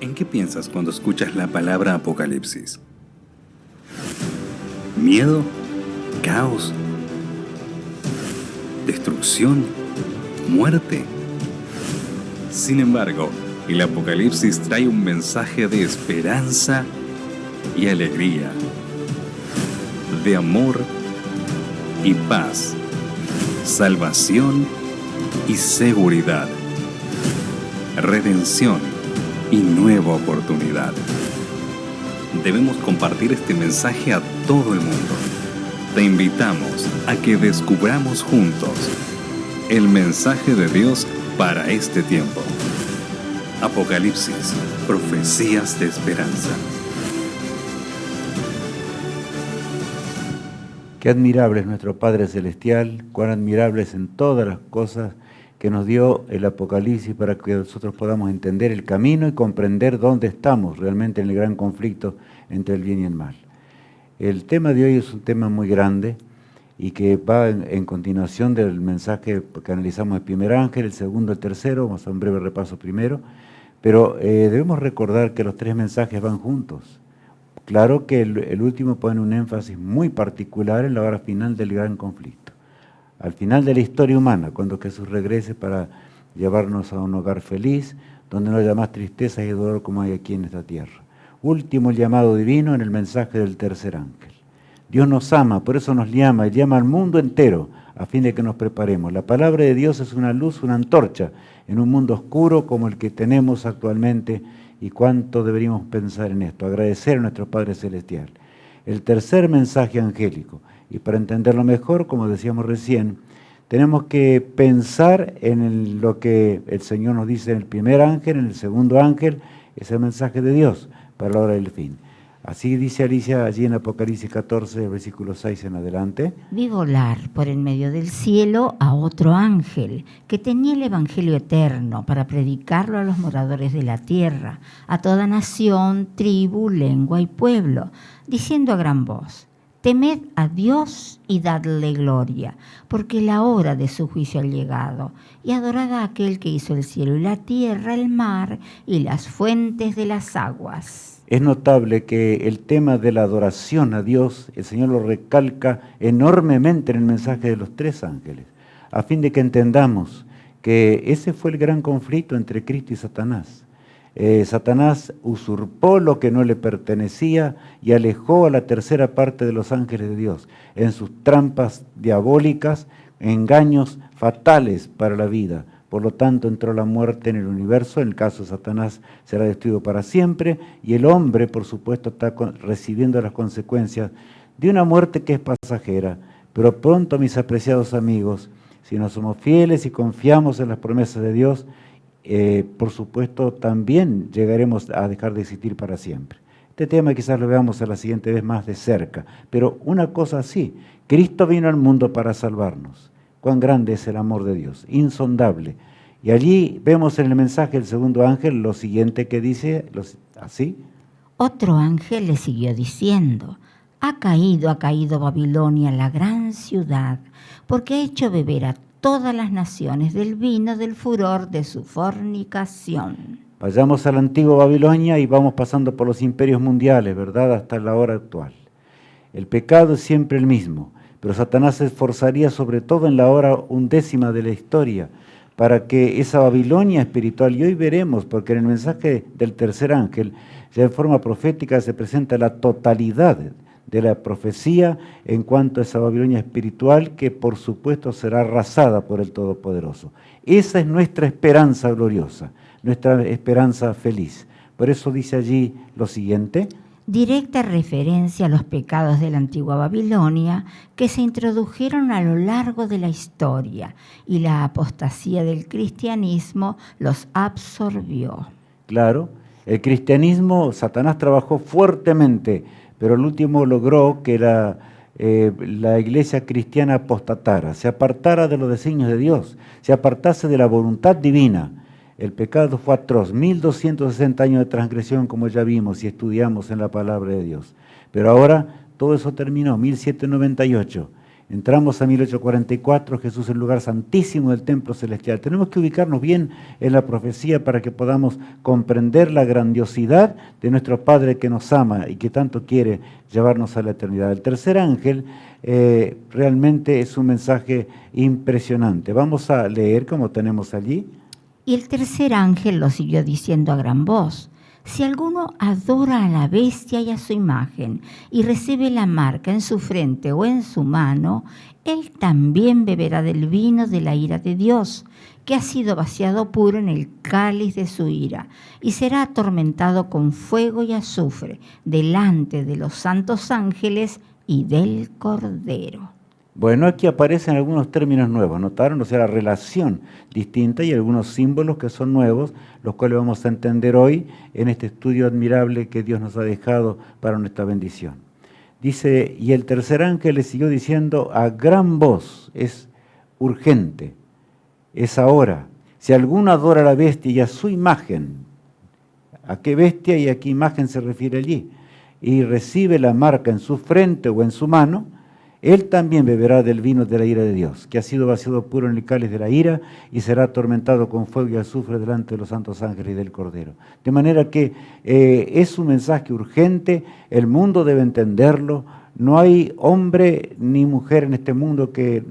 ¿En qué piensas cuando escuchas la palabra Apocalipsis? ¿Miedo? ¿Caos? ¿Destrucción? ¿Muerte? Sin embargo, el Apocalipsis trae un mensaje de esperanza y alegría, de amor y paz, salvación y seguridad, redención y nueva oportunidad. Debemos compartir este mensaje a todo el mundo. Te invitamos a que descubramos juntos el mensaje de Dios para este tiempo. Apocalipsis, profecías de esperanza. Qué admirable es nuestro Padre Celestial, cuán admirable es en todas las cosas que nos dio el Apocalipsis para que nosotros podamos entender el camino y comprender dónde estamos realmente en el gran conflicto entre el bien y el mal. El tema de hoy es un tema muy grande y que va en continuación del mensaje que analizamos el primer ángel, el segundo, el tercero. Vamos a hacer un breve repaso primero, pero debemos recordar que los tres mensajes van juntos. Claro que el último pone un énfasis muy particular en la hora final del gran conflicto. Al final de la historia humana, cuando Jesús regrese para llevarnos a un hogar feliz, donde no haya más tristeza y dolor como hay aquí en esta tierra. Último llamado divino en el mensaje del tercer ángel. Dios nos ama, por eso nos llama, y llama al mundo entero, a fin de que nos preparemos. La palabra de Dios es una luz, una antorcha, en un mundo oscuro como el que tenemos actualmente. Y cuánto deberíamos pensar en esto, agradecer a nuestro Padre Celestial. El tercer mensaje angélico, y para entenderlo mejor, como decíamos recién, tenemos que pensar en lo que el Señor nos dice en el primer ángel, en el segundo ángel, es el mensaje de Dios para la hora del fin. Así dice Alicia allí en Apocalipsis 14, versículo 6 en adelante. Vi volar por en medio del cielo a otro ángel que tenía el evangelio eterno para predicarlo a los moradores de la tierra, a toda nación, tribu, lengua y pueblo, diciendo a gran voz: temed a Dios y dadle gloria, porque la hora de su juicio ha llegado, y adorad a aquel que hizo el cielo y la tierra, el mar y las fuentes de las aguas. Es notable que el tema de la adoración a Dios, el Señor lo recalca enormemente en el mensaje de los tres ángeles, a fin de que entendamos que ese fue el gran conflicto entre Cristo y Satanás. Satanás usurpó lo que no le pertenecía y alejó a la tercera parte de los ángeles de Dios en sus trampas diabólicas, engaños fatales para la vida. Por lo tanto, entró la muerte en el universo. En el caso de Satanás será destruido para siempre, y el hombre, por supuesto, está recibiendo las consecuencias de una muerte que es pasajera. Pero pronto, mis apreciados amigos, si no somos fieles y confiamos en las promesas de Dios, por supuesto, también llegaremos a dejar de existir para siempre. Este tema quizás lo veamos a la siguiente vez más de cerca, pero una cosa sí, Cristo vino al mundo para salvarnos. Cuán grande es el amor de Dios, insondable. Y allí vemos en el mensaje del segundo ángel lo siguiente que dice, así. Otro ángel le siguió diciendo: ha caído Babilonia, la gran ciudad, porque ha hecho beber a todas las naciones del vino del furor de su fornicación. Vayamos a la antigua Babilonia y vamos pasando por los imperios mundiales, ¿verdad?, hasta la hora actual. El pecado es siempre el mismo, pero Satanás se esforzaría sobre todo en la hora undécima de la historia para que esa Babilonia espiritual, y hoy veremos, porque en el mensaje del tercer ángel, ya en forma profética se presenta la totalidad de la profecía en cuanto a esa Babilonia espiritual que por supuesto será arrasada por el Todopoderoso. Esa es nuestra esperanza gloriosa, nuestra esperanza feliz. Por eso dice allí lo siguiente: directa referencia a los pecados de la antigua Babilonia que se introdujeron a lo largo de la historia, y la apostasía del cristianismo los absorbió. Claro, el cristianismo, Satanás trabajó fuertemente, pero al último logró que la iglesia cristiana apostatara, se apartara de los designios de Dios, se apartase de la voluntad divina. El pecado fue atroz, 1260 años de transgresión, como ya vimos y estudiamos en la palabra de Dios. Pero ahora todo eso terminó, 1798. Entramos a 1844, Jesús en el lugar santísimo del templo celestial. Tenemos que ubicarnos bien en la profecía para que podamos comprender la grandiosidad de nuestro Padre que nos ama y que tanto quiere llevarnos a la eternidad. El tercer ángel realmente es un mensaje impresionante. Vamos a leer como tenemos allí. Y el tercer ángel lo siguió diciendo a gran voz: si alguno adora a la bestia y a su imagen y recibe la marca en su frente o en su mano, él también beberá del vino de la ira de Dios, que ha sido vaciado puro en el cáliz de su ira, y será atormentado con fuego y azufre delante de los santos ángeles y del Cordero. Bueno, aquí aparecen algunos términos nuevos, ¿notaron? O sea, la relación distinta y algunos símbolos que son nuevos, los cuales vamos a entender hoy en este estudio admirable que Dios nos ha dejado para nuestra bendición. Dice, y el tercer ángel le siguió diciendo a gran voz, es urgente, es ahora, si alguno adora a la bestia y a su imagen, ¿a qué bestia y a qué imagen se refiere allí? Y recibe la marca en su frente o en su mano, él también beberá del vino de la ira de Dios, que ha sido vaciado puro en el cáliz de la ira y será atormentado con fuego y azufre delante de los santos ángeles y del Cordero. De manera que es un mensaje urgente, el mundo debe entenderlo, no hay hombre ni mujer en este mundo que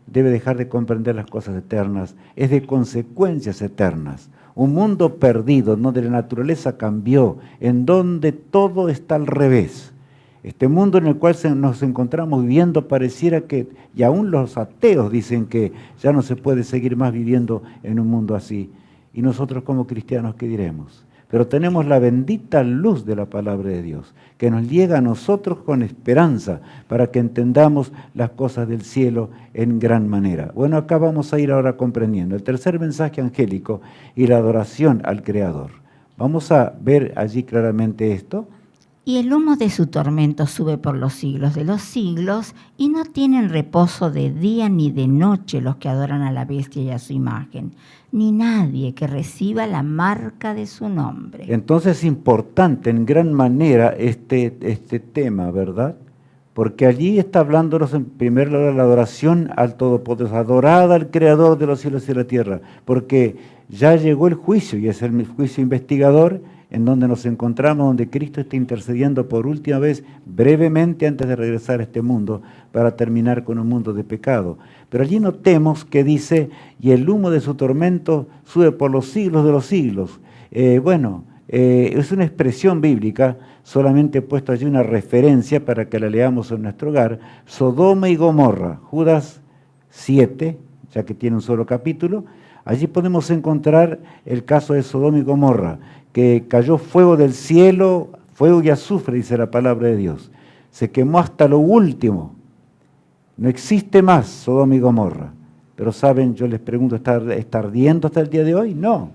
debe dejar de comprender las cosas eternas, es de consecuencias eternas. Un mundo perdido, donde la naturaleza cambió, en donde todo está al revés. Este mundo en el cual nos encontramos viviendo pareciera que, y aún los ateos dicen que ya no se puede seguir más viviendo en un mundo así. Y nosotros como cristianos, ¿qué diremos? Pero tenemos la bendita luz de la palabra de Dios, que nos llega a nosotros con esperanza para que entendamos las cosas del cielo en gran manera. Bueno, acá vamos a ir ahora comprendiendo el tercer mensaje angélico y la adoración al Creador. Vamos a ver allí claramente esto. Y el humo de su tormento sube por los siglos de los siglos, y no tienen reposo de día ni de noche los que adoran a la bestia y a su imagen, ni nadie que reciba la marca de su nombre. Entonces es importante en gran manera este tema, ¿verdad? Porque allí está hablándonos en primer lugar la adoración al Todopoderoso, adorada al Creador de los cielos y la tierra, porque ya llegó el juicio, y es el juicio investigador, en donde nos encontramos, donde Cristo está intercediendo por última vez, brevemente antes de regresar a este mundo, para terminar con un mundo de pecado. Pero allí notemos que dice, y el humo de su tormento sube por los siglos de los siglos. Es una expresión bíblica, solamente he puesto allí una referencia para que la leamos en nuestro hogar. Sodoma y Gomorra, Judas 7, ya que tiene un solo capítulo, allí podemos encontrar el caso de Sodoma y Gomorra, que cayó fuego del cielo, fuego y azufre, dice la palabra de Dios. Se quemó hasta lo último. No existe más Sodoma y Gomorra. Pero saben, yo les pregunto, ¿está ardiendo hasta el día de hoy? No.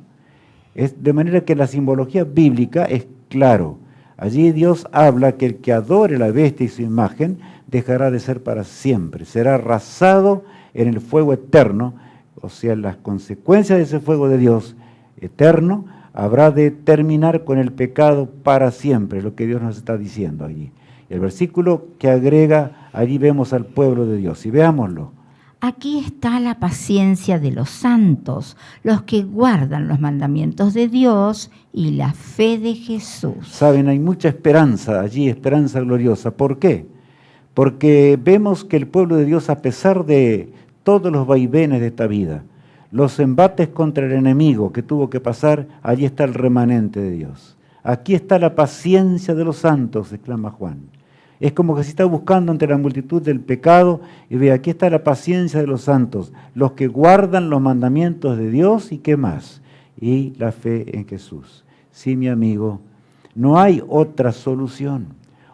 Es de manera que la simbología bíblica es claro. Allí Dios habla que el que adore la bestia y su imagen dejará de ser para siempre. Será arrasado en el fuego eterno, o sea, las consecuencias de ese fuego de Dios eterno habrá de terminar con el pecado para siempre, lo que Dios nos está diciendo allí. El versículo que agrega, allí vemos al pueblo de Dios, y veámoslo. Aquí está la paciencia de los santos, los que guardan los mandamientos de Dios y la fe de Jesús. Saben, hay mucha esperanza allí, esperanza gloriosa. ¿Por qué? Porque vemos que el pueblo de Dios, a pesar de todos los vaivenes de esta vida, los embates contra el enemigo que tuvo que pasar, allí está el remanente de Dios. Aquí está la paciencia de los santos, exclama Juan. Es como que se está buscando entre la multitud del pecado y ve, aquí está la paciencia de los santos, los que guardan los mandamientos de Dios y qué más, y la fe en Jesús. Sí, mi amigo, no hay otra solución.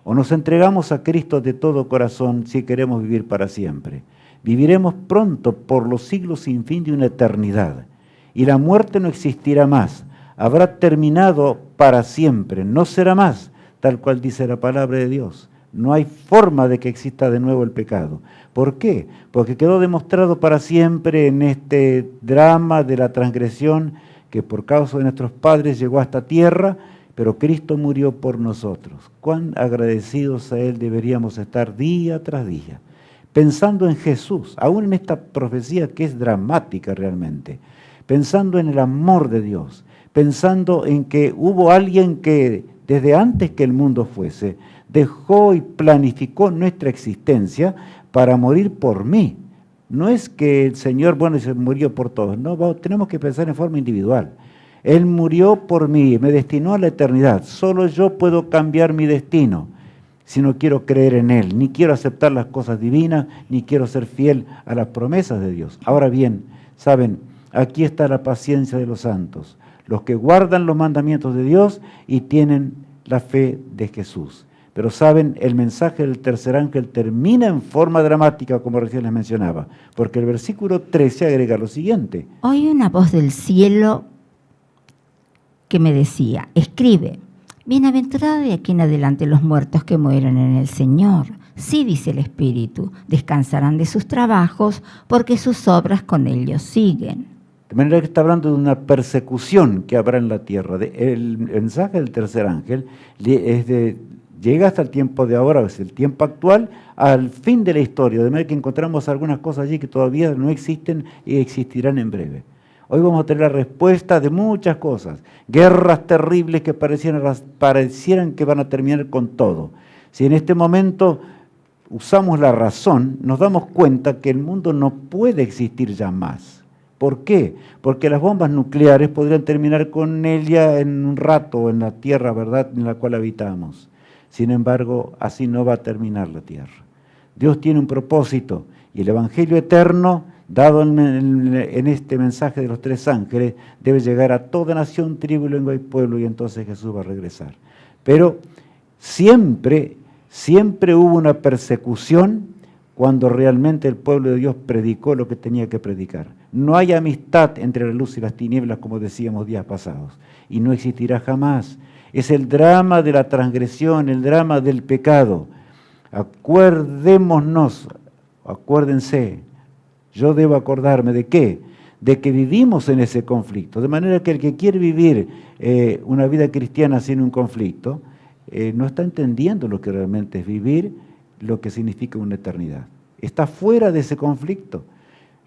O nos entregamos a Cristo de todo corazón si queremos vivir para siempre. Viviremos pronto por los siglos sin fin de una eternidad. Y la muerte no existirá más. Habrá terminado para siempre. No será más, tal cual dice la palabra de Dios. No hay forma de que exista de nuevo el pecado. ¿Por qué? Porque quedó demostrado para siempre en este drama de la transgresión que por causa de nuestros padres llegó a esta tierra, pero Cristo murió por nosotros. Cuán agradecidos a Él deberíamos estar día tras día. pensando en Jesús, aún en esta profecía que es dramática realmente, pensando en el amor de Dios, pensando en que hubo alguien que desde antes que el mundo fuese, dejó y planificó nuestra existencia para morir por mí. No es que el Señor, bueno, se murió por todos, no, tenemos que pensar en forma individual. Él murió por mí, me destinó a la eternidad. Solo yo puedo cambiar mi destino si no quiero creer en Él, ni quiero aceptar las cosas divinas, ni quiero ser fiel a las promesas de Dios. Ahora bien, saben, aquí está la paciencia de los santos, los que guardan los mandamientos de Dios y tienen la fe de Jesús. Pero saben, el mensaje del tercer ángel termina en forma dramática, como recién les mencionaba, porque el versículo 13 agrega lo siguiente. Oí una voz del cielo que me decía, escribe, bienaventurado de aquí en adelante los muertos que mueran en el Señor. Sí, dice el Espíritu, descansarán de sus trabajos porque sus obras con ellos siguen. De manera que está hablando de una persecución que habrá en la tierra. El mensaje del tercer ángel llega hasta el tiempo de ahora, es el tiempo actual, al fin de la historia. De manera que encontramos algunas cosas allí que todavía no existen y existirán en breve. Hoy vamos a tener la respuesta de muchas cosas. Guerras terribles que parecieran que van a terminar con todo. Si en este momento usamos la razón, nos damos cuenta que el mundo no puede existir ya más. ¿Por qué? Porque las bombas nucleares podrían terminar con ella en un rato en la tierra, ¿verdad?, en la cual habitamos. Sin embargo, así no va a terminar la tierra. Dios tiene un propósito y el Evangelio eterno, dado en este mensaje de los tres ángeles, debe llegar a toda nación, tribu, lengua y pueblo, y entonces Jesús va a regresar. Pero siempre hubo una persecución cuando realmente el pueblo de Dios predicó lo que tenía que predicar. No hay amistad entre la luz y las tinieblas, como decíamos días pasados, y no existirá jamás. Es el drama de la transgresión, el drama del pecado. Acuérdense, yo debo acordarme ¿de qué? De que vivimos en ese conflicto. De manera que el que quiere vivir una vida cristiana sin un conflicto, no está entendiendo lo que realmente es vivir, lo que significa una eternidad. Está fuera de ese conflicto.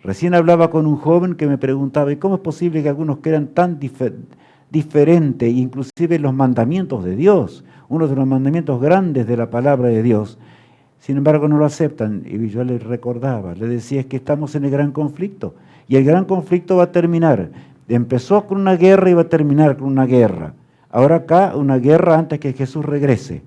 Recién hablaba con un joven que me preguntaba, ¿y cómo es posible que algunos crean tan diferente, inclusive los mandamientos de Dios, uno de los mandamientos grandes de la palabra de Dios, sin embargo no lo aceptan? Y yo le recordaba, le decía, es que estamos en el gran conflicto, y el gran conflicto va a terminar. Empezó con una guerra y va a terminar con una guerra. Ahora acá una guerra antes que Jesús regrese,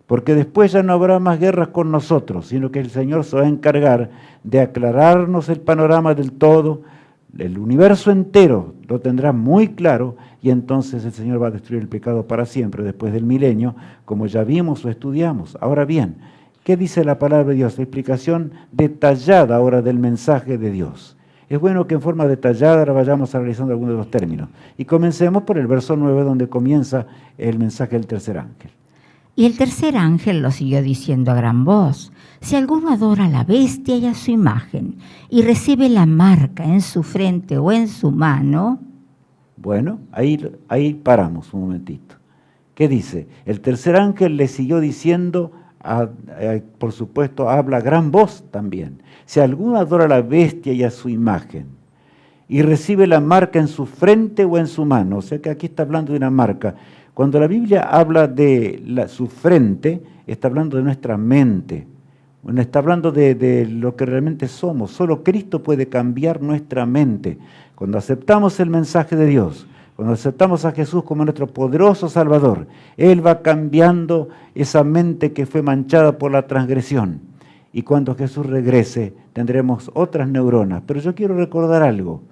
porque después ya no habrá más guerras con nosotros, sino que el Señor se va a encargar de aclararnos el panorama del todo. El universo entero lo tendrá muy claro y entonces el Señor va a destruir el pecado para siempre después del milenio, como ya vimos o estudiamos. Ahora bien, ¿qué dice la palabra de Dios? La explicación detallada ahora del mensaje de Dios. Es bueno que en forma detallada ahora vayamos analizando algunos de los términos. Y comencemos por el verso 9, donde comienza el mensaje del tercer ángel. Y el tercer ángel lo siguió diciendo a gran voz, si alguno adora a la bestia y a su imagen, y recibe la marca en su frente o en su mano. Bueno, ahí paramos un momentito. ¿Qué dice? El tercer ángel le siguió diciendo, por supuesto, habla a gran voz también. Si alguno adora a la bestia y a su imagen, y recibe la marca en su frente o en su mano, o sea que aquí está hablando de una marca. Cuando la Biblia habla de su frente, está hablando de nuestra mente, está hablando de lo que realmente somos. Solo Cristo puede cambiar nuestra mente. Cuando aceptamos el mensaje de Dios, cuando aceptamos a Jesús como nuestro poderoso Salvador, Él va cambiando esa mente que fue manchada por la transgresión. Y cuando Jesús regrese, tendremos otras neuronas. Pero yo quiero recordar algo,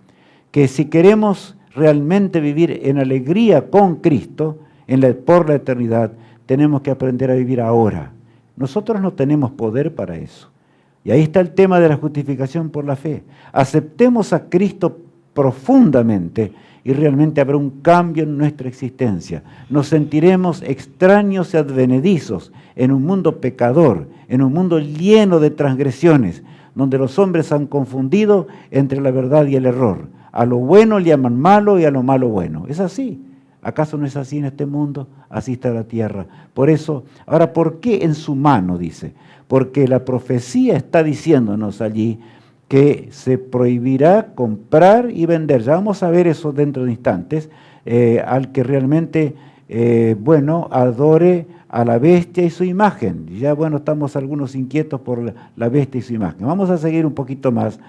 que si queremos realmente vivir en alegría con Cristo, por la eternidad, tenemos que aprender a vivir ahora. Nosotros no tenemos poder para eso. Y ahí está el tema de la justificación por la fe. Aceptemos a Cristo profundamente y realmente habrá un cambio en nuestra existencia. Nos sentiremos extraños y advenedizos en un mundo pecador, en un mundo lleno de transgresiones, donde los hombres han confundido entre la verdad y el error. A lo bueno le llaman malo y a lo malo bueno. Es así. ¿Acaso no es así en este mundo? Así está la tierra. Por eso, ahora, ¿por qué en su mano? Dice, porque la profecía está diciéndonos allí que se prohibirá comprar y vender. Ya vamos a ver eso dentro de instantes, al que realmente, adore a la bestia y su imagen. Ya, estamos algunos inquietos por la bestia y su imagen. Vamos a seguir un poquito más.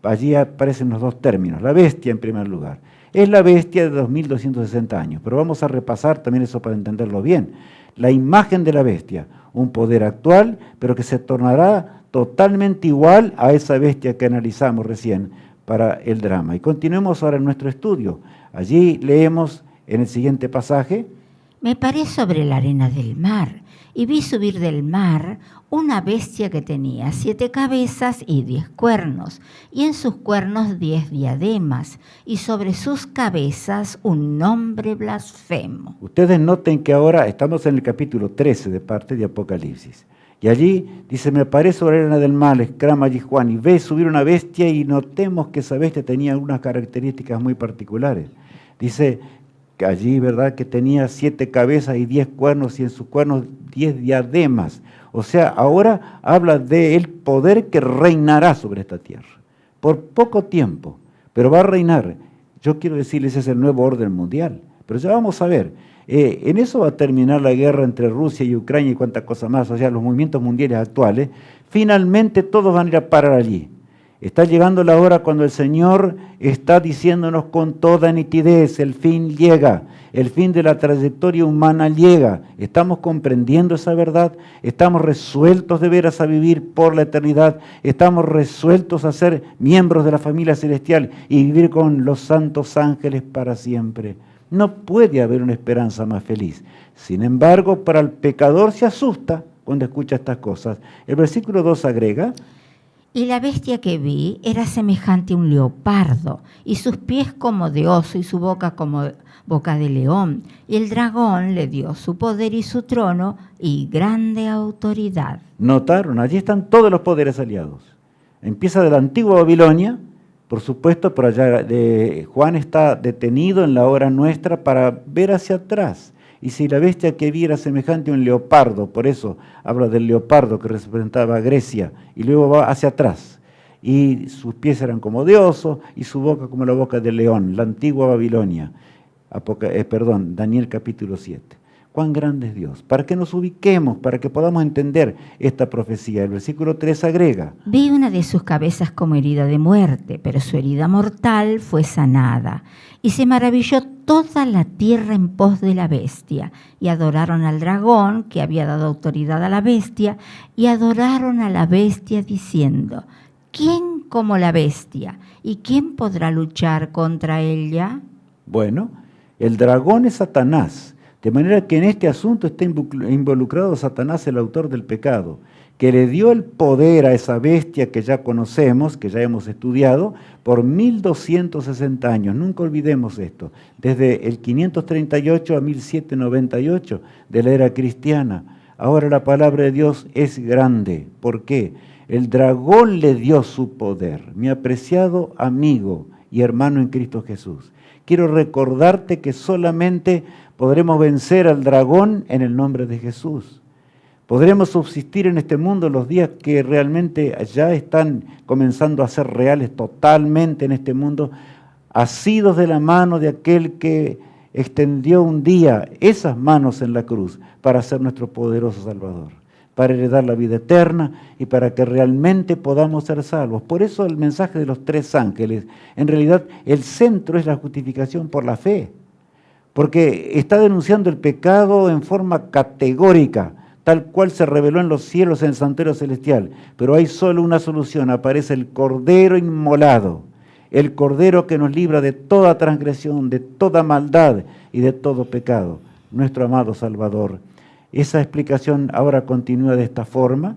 Allí aparecen los dos términos. La bestia, en primer lugar. Es la bestia de 2260 años, pero vamos a repasar también eso para entenderlo bien. La imagen de la bestia, un poder actual, pero que se tornará totalmente igual a esa bestia que analizamos recién para el drama. Y continuemos ahora en nuestro estudio. Allí leemos en el siguiente pasaje: Me paré sobre la arena del mar y vi subir del mar una bestia que tenía 7 cabezas y 10 cuernos, y en sus cuernos 10 diademas, y sobre sus cabezas un nombre blasfemo. Ustedes noten que ahora estamos en el capítulo 13 de parte de Apocalipsis. Y allí dice, me paré sobre la arena del mar, exclama allí Juan, y ve subir una bestia, y notemos que esa bestia tenía algunas características muy particulares. Dice que allí, ¿verdad?, que tenía 7 cabezas y 10 cuernos, y en sus cuernos 10 diademas. O sea, ahora habla del poder que reinará sobre esta tierra. Por poco tiempo, pero va a reinar. Yo quiero decirles, ese es el nuevo orden mundial. Pero ya vamos a ver. En eso va a terminar la guerra entre Rusia y Ucrania y cuánta cosa más. O sea, los movimientos mundiales actuales, finalmente todos van a ir a parar allí. Está llegando la hora cuando el Señor está diciéndonos con toda nitidez, el fin llega, el fin de la trayectoria humana llega. ¿Estamos comprendiendo esa verdad? ¿Estamos resueltos de veras a vivir por la eternidad? ¿Estamos resueltos a ser miembros de la familia celestial y vivir con los santos ángeles para siempre? No puede haber una esperanza más feliz. Sin embargo, para el pecador se asusta cuando escucha estas cosas. El versículo 2 agrega: Y la bestia que vi era semejante a un leopardo, y sus pies como de oso, y su boca como boca de león. Y el dragón le dio su poder y su trono y grande autoridad. Notaron, allí están todos los poderes aliados. Empieza de la antigua Babilonia, por supuesto, por allá Juan está detenido en la hora nuestra para ver hacia atrás. Y si la bestia que vi era semejante a un leopardo, por eso habla del leopardo que representaba a Grecia, y luego va hacia atrás. Y sus pies eran como de oso, y su boca como la boca de león, la antigua Babilonia. Daniel capítulo 7. Cuán grande es Dios, para que nos ubiquemos, para que podamos entender esta profecía. El versículo 3 agrega: Vi una de sus cabezas como herida de muerte, pero su herida mortal fue sanada. Y se maravilló toda la tierra en pos de la bestia, y adoraron al dragón, que había dado autoridad a la bestia, y adoraron a la bestia diciendo: ¿quién como la bestia? ¿Y quién podrá luchar contra ella? Bueno, el dragón es Satanás. De manera que en este asunto está involucrado Satanás, el autor del pecado, que le dio el poder a esa bestia que ya conocemos, que ya hemos estudiado, por 1260 años. Nunca olvidemos esto. Desde el 538 a 1798 de la era cristiana. Ahora la palabra de Dios es grande. ¿Por qué? El dragón le dio su poder. Mi apreciado amigo y hermano en Cristo Jesús, quiero recordarte que solamente podremos vencer al dragón en el nombre de Jesús. Podremos subsistir en este mundo los días que realmente ya están comenzando a ser reales totalmente en este mundo, asidos de la mano de aquel que extendió un día esas manos en la cruz para ser nuestro poderoso Salvador, para heredar la vida eterna y para que realmente podamos ser salvos. Por eso el mensaje de los 3 ángeles, en realidad el centro es la justificación por la fe, porque está denunciando el pecado en forma categórica, tal cual se reveló en los cielos en el santuario celestial. Pero hay solo una solución: aparece el Cordero inmolado, el Cordero que nos libra de toda transgresión, de toda maldad y de todo pecado, nuestro amado Salvador. Esa explicación ahora continúa de esta forma.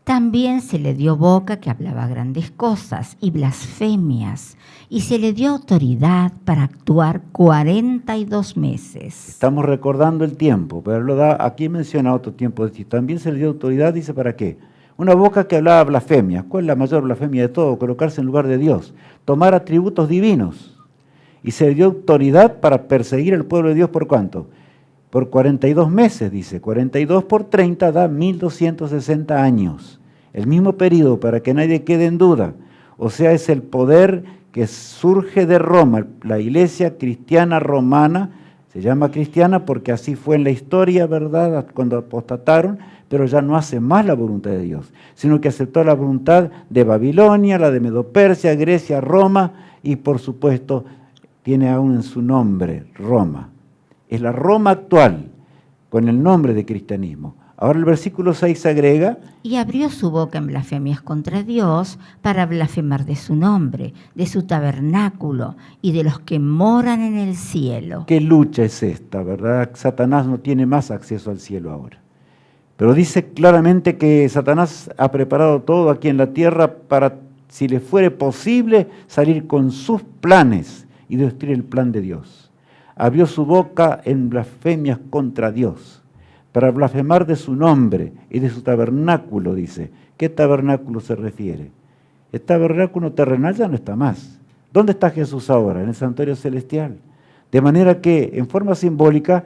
También se le dio boca que hablaba grandes cosas y blasfemias, y se le dio autoridad para actuar 42 meses. Estamos recordando el tiempo, pero lo da, aquí menciona otro tiempo. También se le dio autoridad, dice, ¿para qué? Una boca que hablaba blasfemia. ¿Cuál es la mayor blasfemia de todo? Colocarse en lugar de Dios, tomar atributos divinos. y se le dio autoridad para perseguir al pueblo de Dios ¿por cuánto? Por 42 meses, dice. 42 por 30 da 1260 años. El mismo periodo, para que nadie quede en duda. O sea, es el poder que surge de Roma, la iglesia cristiana romana. Se llama cristiana porque así fue en la historia, ¿verdad?, cuando apostataron, pero ya no hace más la voluntad de Dios, sino que aceptó la voluntad de Babilonia, la de Medo-Persia, Grecia, Roma, y por supuesto tiene aún en su nombre Roma. Es la Roma actual, con el nombre de cristianismo. Ahora el versículo 6 agrega: y abrió su boca en blasfemias contra Dios para blasfemar de su nombre, de su tabernáculo y de los que moran en el cielo. ¿Qué lucha es esta, verdad? Satanás no tiene más acceso al cielo ahora. Pero dice claramente que Satanás ha preparado todo aquí en la tierra para, si le fuere posible, salir con sus planes y destruir el plan de Dios. Abrió su boca en blasfemias contra Dios, para blasfemar de su nombre y de su tabernáculo, dice. ¿Qué tabernáculo se refiere? El tabernáculo terrenal ya no está más. ¿Dónde está Jesús ahora? En el santuario celestial. De manera que, en forma simbólica,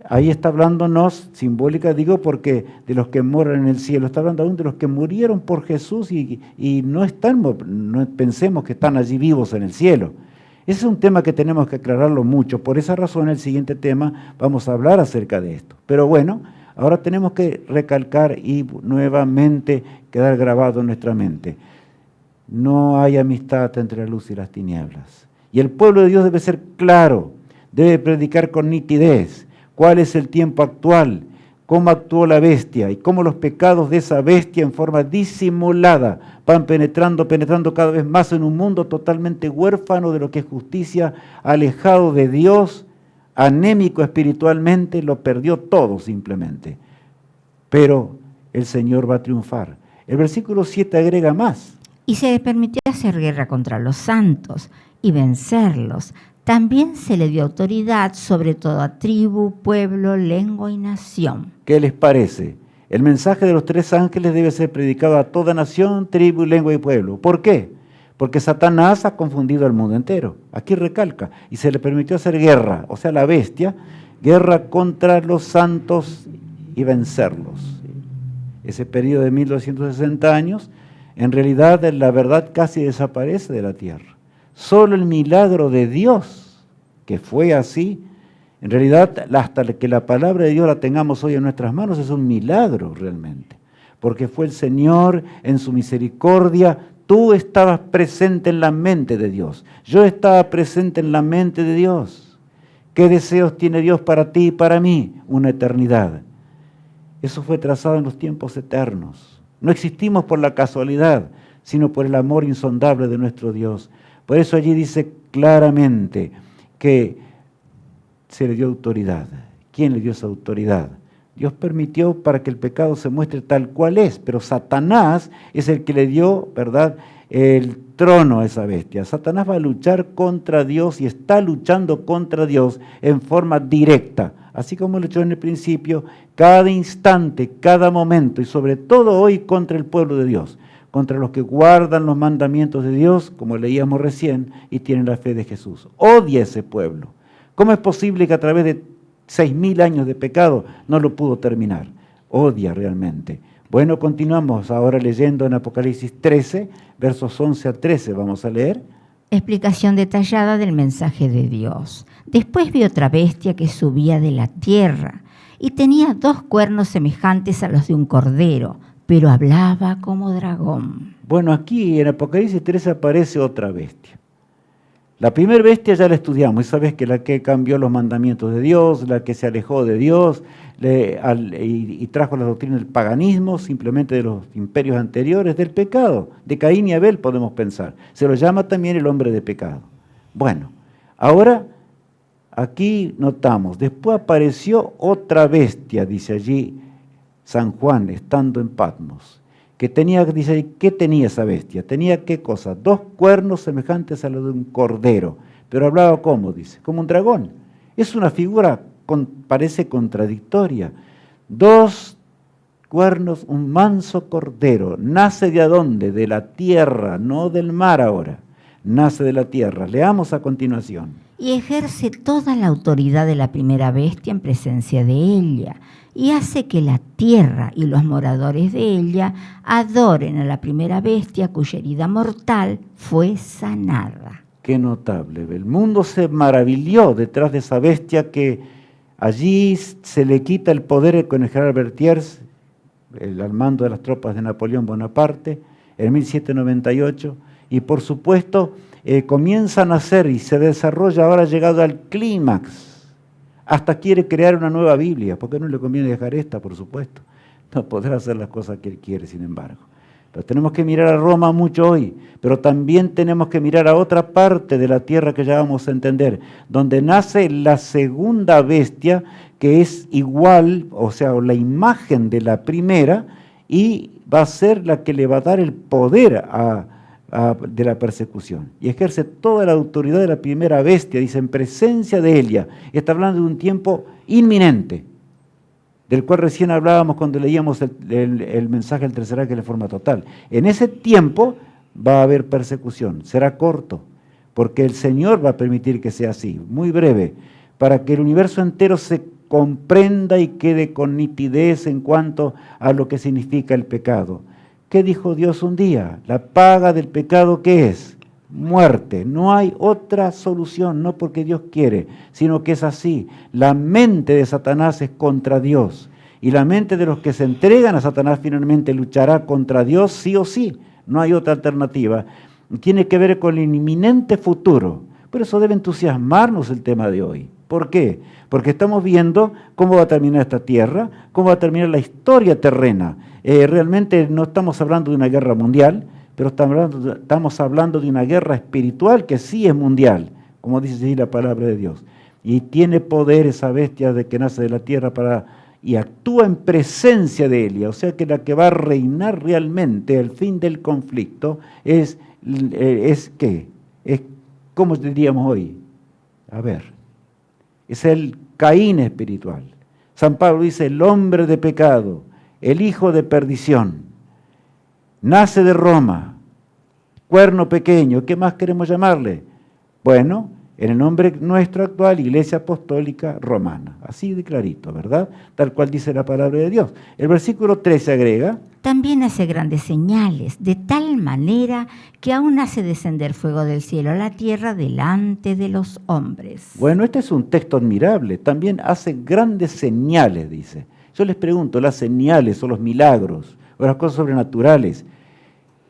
ahí está hablándonos, simbólica digo porque de los que moran en el cielo, está hablando aún de los que murieron por Jesús y no pensemos que están allí vivos en el cielo. Ese es un tema que tenemos que aclararlo mucho. Por esa razón, en el siguiente tema vamos a hablar acerca de esto. Pero bueno, ahora tenemos que recalcar y nuevamente quedar grabado en nuestra mente: no hay amistad entre la luz y las tinieblas. Y el pueblo de Dios debe ser claro, debe predicar con nitidez cuál es el tiempo actual, cómo actuó la bestia y cómo los pecados de esa bestia en forma disimulada van penetrando cada vez más en un mundo totalmente huérfano de lo que es justicia, alejado de Dios, anémico espiritualmente, lo perdió todo simplemente. Pero el Señor va a triunfar. El versículo 7 agrega más. Y se le permitió hacer guerra contra los santos y vencerlos. También se le dio autoridad sobre toda tribu, pueblo, lengua y nación. ¿Qué les parece? El mensaje de los 3 ángeles debe ser predicado a toda nación, tribu, lengua y pueblo. ¿Por qué? Porque Satanás ha confundido al mundo entero. Aquí recalca, y se le permitió hacer guerra, o sea, la bestia, guerra contra los santos y vencerlos. Ese periodo de 1260 años, en realidad la verdad casi desaparece de la tierra. Solo el milagro de Dios, que fue así, en realidad hasta que la palabra de Dios la tengamos hoy en nuestras manos es un milagro realmente, porque fue el Señor en su misericordia. Tú estabas presente en la mente de Dios, yo estaba presente en la mente de Dios. ¿Qué deseos tiene Dios para ti y para mí? Una eternidad. Eso fue trazado en los tiempos eternos. No existimos por la casualidad, sino por el amor insondable de nuestro Dios. Por eso allí dice claramente que se le dio autoridad. ¿Quién le dio esa autoridad? Dios permitió para que el pecado se muestre tal cual es, pero Satanás es el que le dio, ¿verdad?, el trono a esa bestia. Satanás va a luchar contra Dios y está luchando contra Dios en forma directa, así como luchó en el principio, cada instante, cada momento y sobre todo hoy contra el pueblo de Dios, contra los que guardan los mandamientos de Dios, como leíamos recién, y tienen la fe de Jesús. Odia a ese pueblo. ¿Cómo es posible que a través de 6.000 años de pecado no lo pudo terminar? Odia realmente. Bueno, continuamos ahora leyendo en Apocalipsis 13, versos 11 a 13, vamos a leer. Explicación detallada del mensaje de Dios. Después vi otra bestia que subía de la tierra y tenía 2 cuernos semejantes a los de un cordero, pero hablaba como dragón. Bueno, aquí en Apocalipsis 13 aparece otra bestia. La primera bestia ya la estudiamos, esa vez que la que cambió los mandamientos de Dios, la que se alejó de Dios y trajo la doctrina del paganismo, simplemente de los imperios anteriores, del pecado, de Caín y Abel podemos pensar. Se lo llama también el hombre de pecado. Bueno, ahora aquí notamos, después apareció otra bestia, dice allí San Juan, estando en Patmos. Que tenía, dice, ¿qué tenía esa bestia? Tenía ¿qué cosa? 2 cuernos semejantes a los de un cordero, pero hablaba ¿cómo? Dice, como un dragón. Es una figura, parece contradictoria. 2 cuernos, un manso cordero. ¿Nace de dónde? De la tierra, no del mar ahora. Nace de la tierra. Leamos a continuación. y ejerce toda la autoridad de la primera bestia en presencia de ella, y hace que la tierra y los moradores de ella adoren a la primera bestia cuya herida mortal fue sanada. Qué notable. El mundo se maravilló detrás de esa bestia que allí se le quita el poder con el general Berthiers, al mando de las tropas de Napoleón Bonaparte, en 1798, y por supuesto comienza a nacer y se desarrolla, ahora llegado al clímax, hasta quiere crear una nueva Biblia, porque no le conviene dejar esta, por supuesto, no podrá hacer las cosas que él quiere, sin embargo. Pero tenemos que mirar a Roma mucho hoy, pero también tenemos que mirar a otra parte de la tierra que ya vamos a entender, donde nace la segunda bestia, que es igual, o sea, la imagen de la primera, y va a ser la que le va a dar el poder de la persecución. Y ejerce toda la autoridad de la primera bestia, dice, en presencia de ella. Está hablando de un tiempo inminente, del cual recién hablábamos cuando leíamos el mensaje del tercer ángel de forma total. En ese tiempo va a haber persecución, será corto, porque el Señor va a permitir que sea así, muy breve, para que el universo entero se comprenda y quede con nitidez en cuanto a lo que significa el pecado. ¿Qué dijo Dios un día? La paga del pecado, ¿qué es? Muerte. No hay otra solución, no porque Dios quiere, sino que es así. La mente de Satanás es contra Dios, y la mente de los que se entregan a Satanás finalmente luchará contra Dios sí o sí. No hay otra alternativa. Tiene que ver con el inminente futuro. Por eso debe entusiasmarnos el tema de hoy. ¿Por qué? Porque estamos viendo cómo va a terminar esta tierra, cómo va a terminar la historia terrena. Realmente no estamos hablando de una guerra mundial, pero estamos hablando de una guerra espiritual que sí es mundial, como dice así la palabra de Dios. Y tiene poder esa bestia de que nace de la tierra y actúa en presencia de ella. O sea que la que va a reinar realmente al fin del conflicto es ¿qué? Es, ¿cómo diríamos hoy? A ver, es el Caín espiritual. San Pablo dice, el hombre de pecado, el hijo de perdición, nace de Roma, cuerno pequeño, ¿qué más queremos llamarle? Bueno, en el nombre nuestro actual, Iglesia Apostólica Romana, así de clarito, ¿verdad? Tal cual dice la palabra de Dios. El versículo 13 agrega, también hace grandes señales, de tal manera que aún hace descender fuego del cielo a la tierra delante de los hombres. Bueno, este es un texto admirable, también hace grandes señales, dice. Yo les pregunto, las señales o los milagros o las cosas sobrenaturales,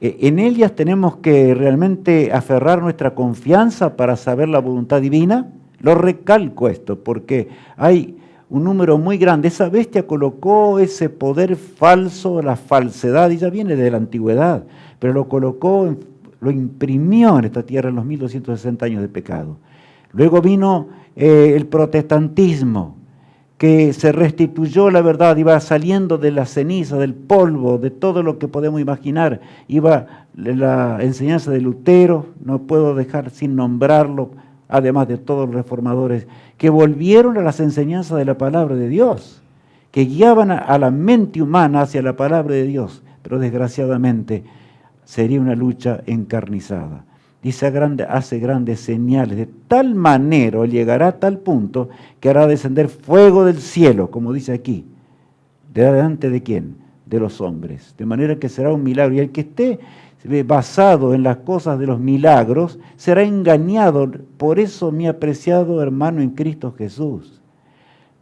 ¿en ellas tenemos que realmente aferrar nuestra confianza para saber la voluntad divina? Lo recalco esto, porque hay un número muy grande. Esa bestia colocó ese poder falso, la falsedad, y ya viene de la antigüedad, pero lo colocó, lo imprimió en esta tierra en los 1260 años de pecado. Luego vino el protestantismo, que se restituyó la verdad, iba saliendo de la ceniza, del polvo, de todo lo que podemos imaginar. Iba la enseñanza de Lutero, no puedo dejar sin nombrarlo, además de todos los reformadores, que volvieron a las enseñanzas de la palabra de Dios, que guiaban a la mente humana hacia la palabra de Dios, pero desgraciadamente sería una lucha encarnizada. Dice, hace grandes señales, de tal manera, llegará a tal punto que hará descender fuego del cielo, como dice aquí. ¿Delante de quién? De los hombres. De manera que será un milagro. Y el que esté basado en las cosas de los milagros, será engañado. Por eso, mi apreciado hermano en Cristo Jesús,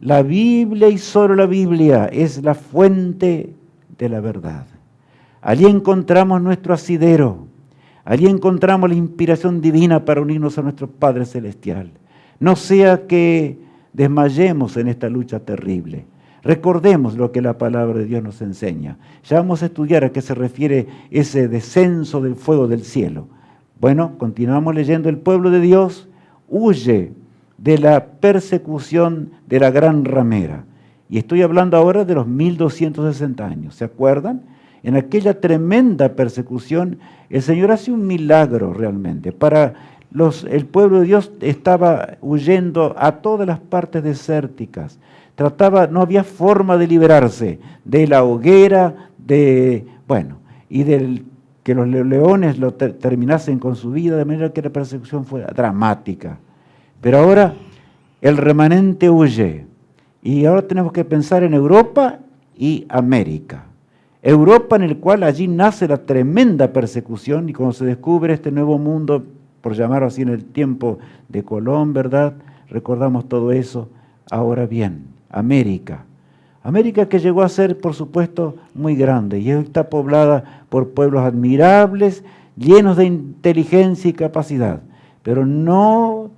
la Biblia y solo la Biblia es la fuente de la verdad. Allí encontramos nuestro asidero. Allí encontramos la inspiración divina para unirnos a nuestro Padre Celestial. No sea que desmayemos en esta lucha terrible. Recordemos lo que la palabra de Dios nos enseña. Ya vamos a estudiar a qué se refiere ese descenso del fuego del cielo. Bueno, continuamos leyendo. El pueblo de Dios huye de la persecución de la gran ramera. Y estoy hablando ahora de los 1260 años. ¿Se acuerdan? En aquella tremenda persecución, el Señor hace un milagro realmente. El pueblo de Dios estaba huyendo a todas las partes desérticas. No había forma de liberarse de la hoguera, y del que los leones terminasen con su vida, de manera que la persecución fuera dramática. Pero ahora el remanente huye. Y ahora tenemos que pensar en Europa y América. Europa, en el cual allí nace la tremenda persecución, y cuando se descubre este nuevo mundo, por llamarlo así, en el tiempo de Colón, ¿verdad? Recordamos todo eso. Ahora bien, América. América que llegó a ser, por supuesto, muy grande, y está poblada por pueblos admirables, llenos de inteligencia y capacidad, pero no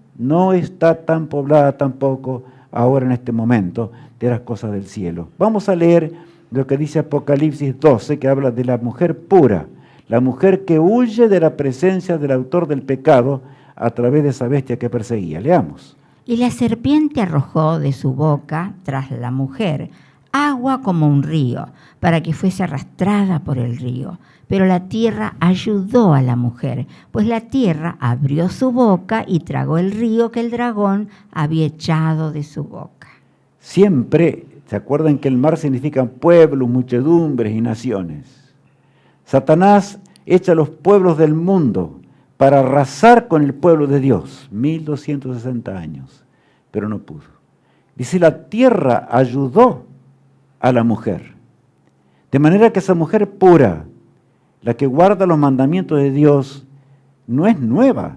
está tan poblada tampoco ahora en este momento de las cosas del cielo. Vamos a leer lo que dice Apocalipsis 12, que habla de la mujer pura, la mujer que huye de la presencia del autor del pecado a través de esa bestia que perseguía. Leamos. Y la serpiente arrojó de su boca, tras la mujer, agua como un río, para que fuese arrastrada por el río. Pero la tierra ayudó a la mujer, pues la tierra abrió su boca y tragó el río que el dragón había echado de su boca. Siempre, ¿se acuerdan que el mar significa pueblos, muchedumbres y naciones? Satanás echa a los pueblos del mundo para arrasar con el pueblo de Dios, 1260 años, pero no pudo. Dice, la tierra ayudó a la mujer, de manera que esa mujer pura, la que guarda los mandamientos de Dios, no es nueva,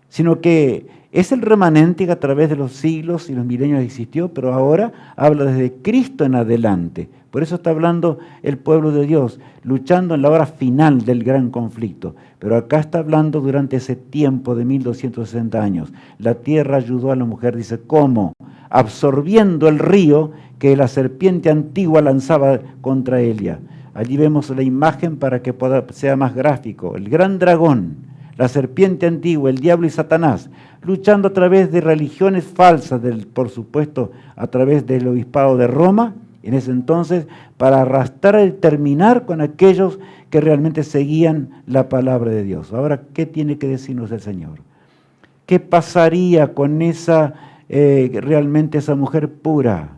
sino que es el remanente que a través de los siglos y los milenios existió, pero ahora habla desde Cristo en adelante. Por eso está hablando el pueblo de Dios, luchando en la hora final del gran conflicto. Pero acá está hablando durante ese tiempo de 1260 años. La tierra ayudó a la mujer, dice, ¿cómo? Absorbiendo el río que la serpiente antigua lanzaba contra ella. Allí vemos la imagen para que sea más gráfico. El gran dragón, la serpiente antigua, el diablo y Satanás, luchando a través de religiones falsas, por supuesto, a través del obispado de Roma, en ese entonces, para arrastrar y terminar con aquellos que realmente seguían la palabra de Dios. Ahora, ¿qué tiene que decirnos el Señor? ¿Qué pasaría con realmente esa mujer pura,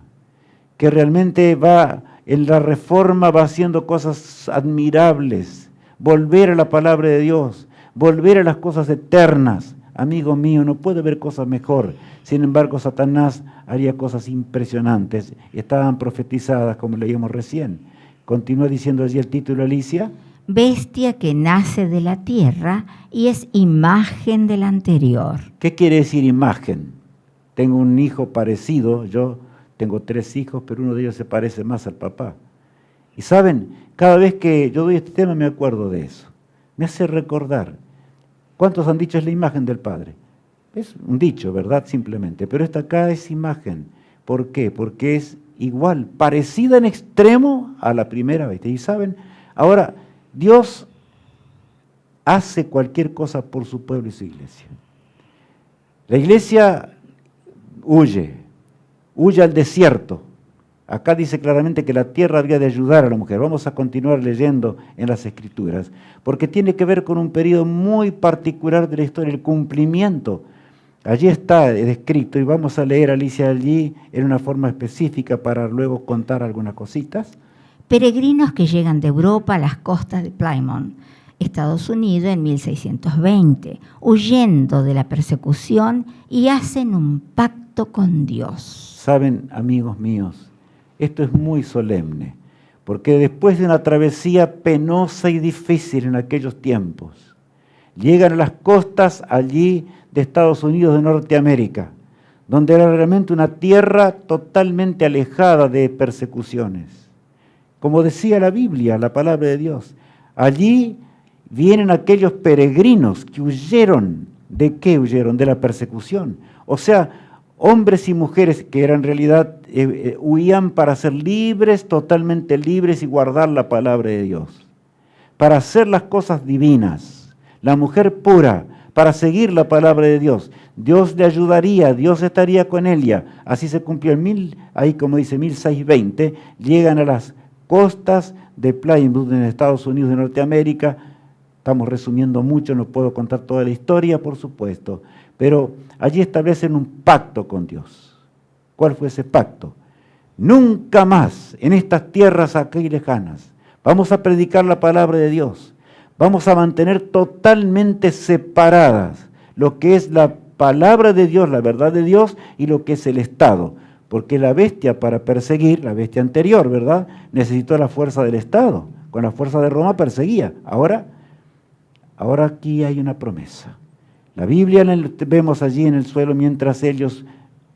que realmente va en la reforma, va haciendo cosas admirables, volver a la palabra de Dios, volver a las cosas eternas? Amigo mío, no puede haber cosa mejor. Sin embargo, Satanás haría cosas impresionantes. Estaban profetizadas, como leíamos recién. Continúa diciendo allí el título, Alicia. Bestia que nace de la tierra y es imagen del anterior. ¿Qué quiere decir imagen? Tengo un hijo parecido, yo tengo 3 hijos, pero uno de ellos se parece más al papá. Y saben, cada vez que yo doy este tema me acuerdo de eso. Me hace recordar. ¿Cuántos han dicho es la imagen del Padre? Es un dicho, ¿verdad? Simplemente. Pero esta acá es imagen. ¿Por qué? Porque es igual, parecida en extremo a la primera bestia. Y saben, ahora Dios hace cualquier cosa por su pueblo y su iglesia. La iglesia huye al desierto. Acá dice claramente que la tierra había de ayudar a la mujer. Vamos a continuar leyendo en las Escrituras, porque tiene que ver con un periodo muy particular de la historia, el cumplimiento. Allí está descrito, y vamos a leer, Alicia, allí en una forma específica para luego contar algunas cositas. Peregrinos que llegan de Europa a las costas de Plymouth, Estados Unidos, en 1620, huyendo de la persecución, y hacen un pacto con Dios. Saben, amigos míos, esto es muy solemne, porque después de una travesía penosa y difícil en aquellos tiempos, llegan a las costas allí de Estados Unidos de Norteamérica, donde era realmente una tierra totalmente alejada de persecuciones. Como decía la Biblia, la palabra de Dios, allí vienen aquellos peregrinos que huyeron. ¿De qué huyeron? De la persecución. O sea, hombres y mujeres que eran en realidad huían para ser libres, totalmente libres, y guardar la palabra de Dios, para hacer las cosas divinas. La mujer pura, para seguir la palabra de Dios. Dios le ayudaría, Dios estaría con ella. Así se cumplió ahí como dice 1620, llegan a las costas de Plymouth en Estados Unidos de Norteamérica. Estamos resumiendo mucho, no puedo contar toda la historia, por supuesto, pero allí establecen un pacto con Dios. ¿Cuál fue ese pacto? Nunca más en estas tierras aquí lejanas vamos a predicar la palabra de Dios. Vamos a mantener totalmente separadas lo que es la palabra de Dios, la verdad de Dios y lo que es el Estado. Porque la bestia para perseguir, la bestia anterior, ¿verdad?, necesitó la fuerza del Estado. Con la fuerza de Roma perseguía. Ahora aquí hay una promesa. La Biblia vemos allí en el suelo mientras ellos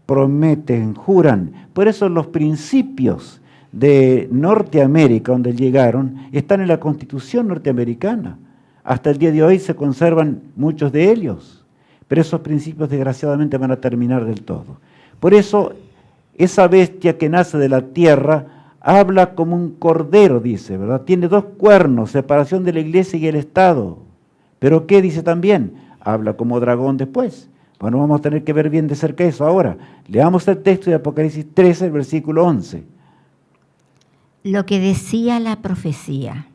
prometen, juran. Por eso los principios de Norteamérica, donde llegaron, están en la Constitución norteamericana. Hasta el día de hoy se conservan muchos de ellos. Pero esos principios desgraciadamente van a terminar del todo. Por eso esa bestia que nace de la tierra habla como un cordero, dice, ¿verdad? Tiene 2 cuernos, separación de la iglesia y el Estado. ¿Pero qué dice también? Habla como dragón después. Bueno, vamos a tener que ver bien de cerca eso ahora. Leamos el texto de Apocalipsis 13, el versículo 11. Lo que decía la profecía.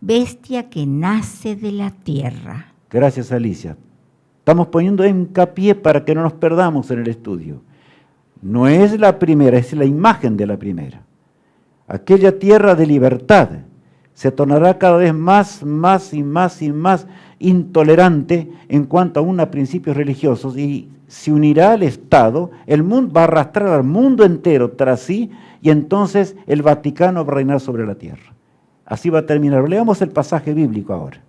Bestia que nace de la tierra. Gracias, Alicia. Estamos poniendo hincapié para que no nos perdamos en el estudio. No es la primera, es la imagen de la primera. Aquella tierra de libertad se tornará cada vez más intolerante en cuanto a principios religiosos y se unirá al Estado. El mundo va a arrastrar al mundo entero tras sí y entonces el Vaticano va a reinar sobre la tierra. Así va a terminar. Leamos el pasaje bíblico ahora.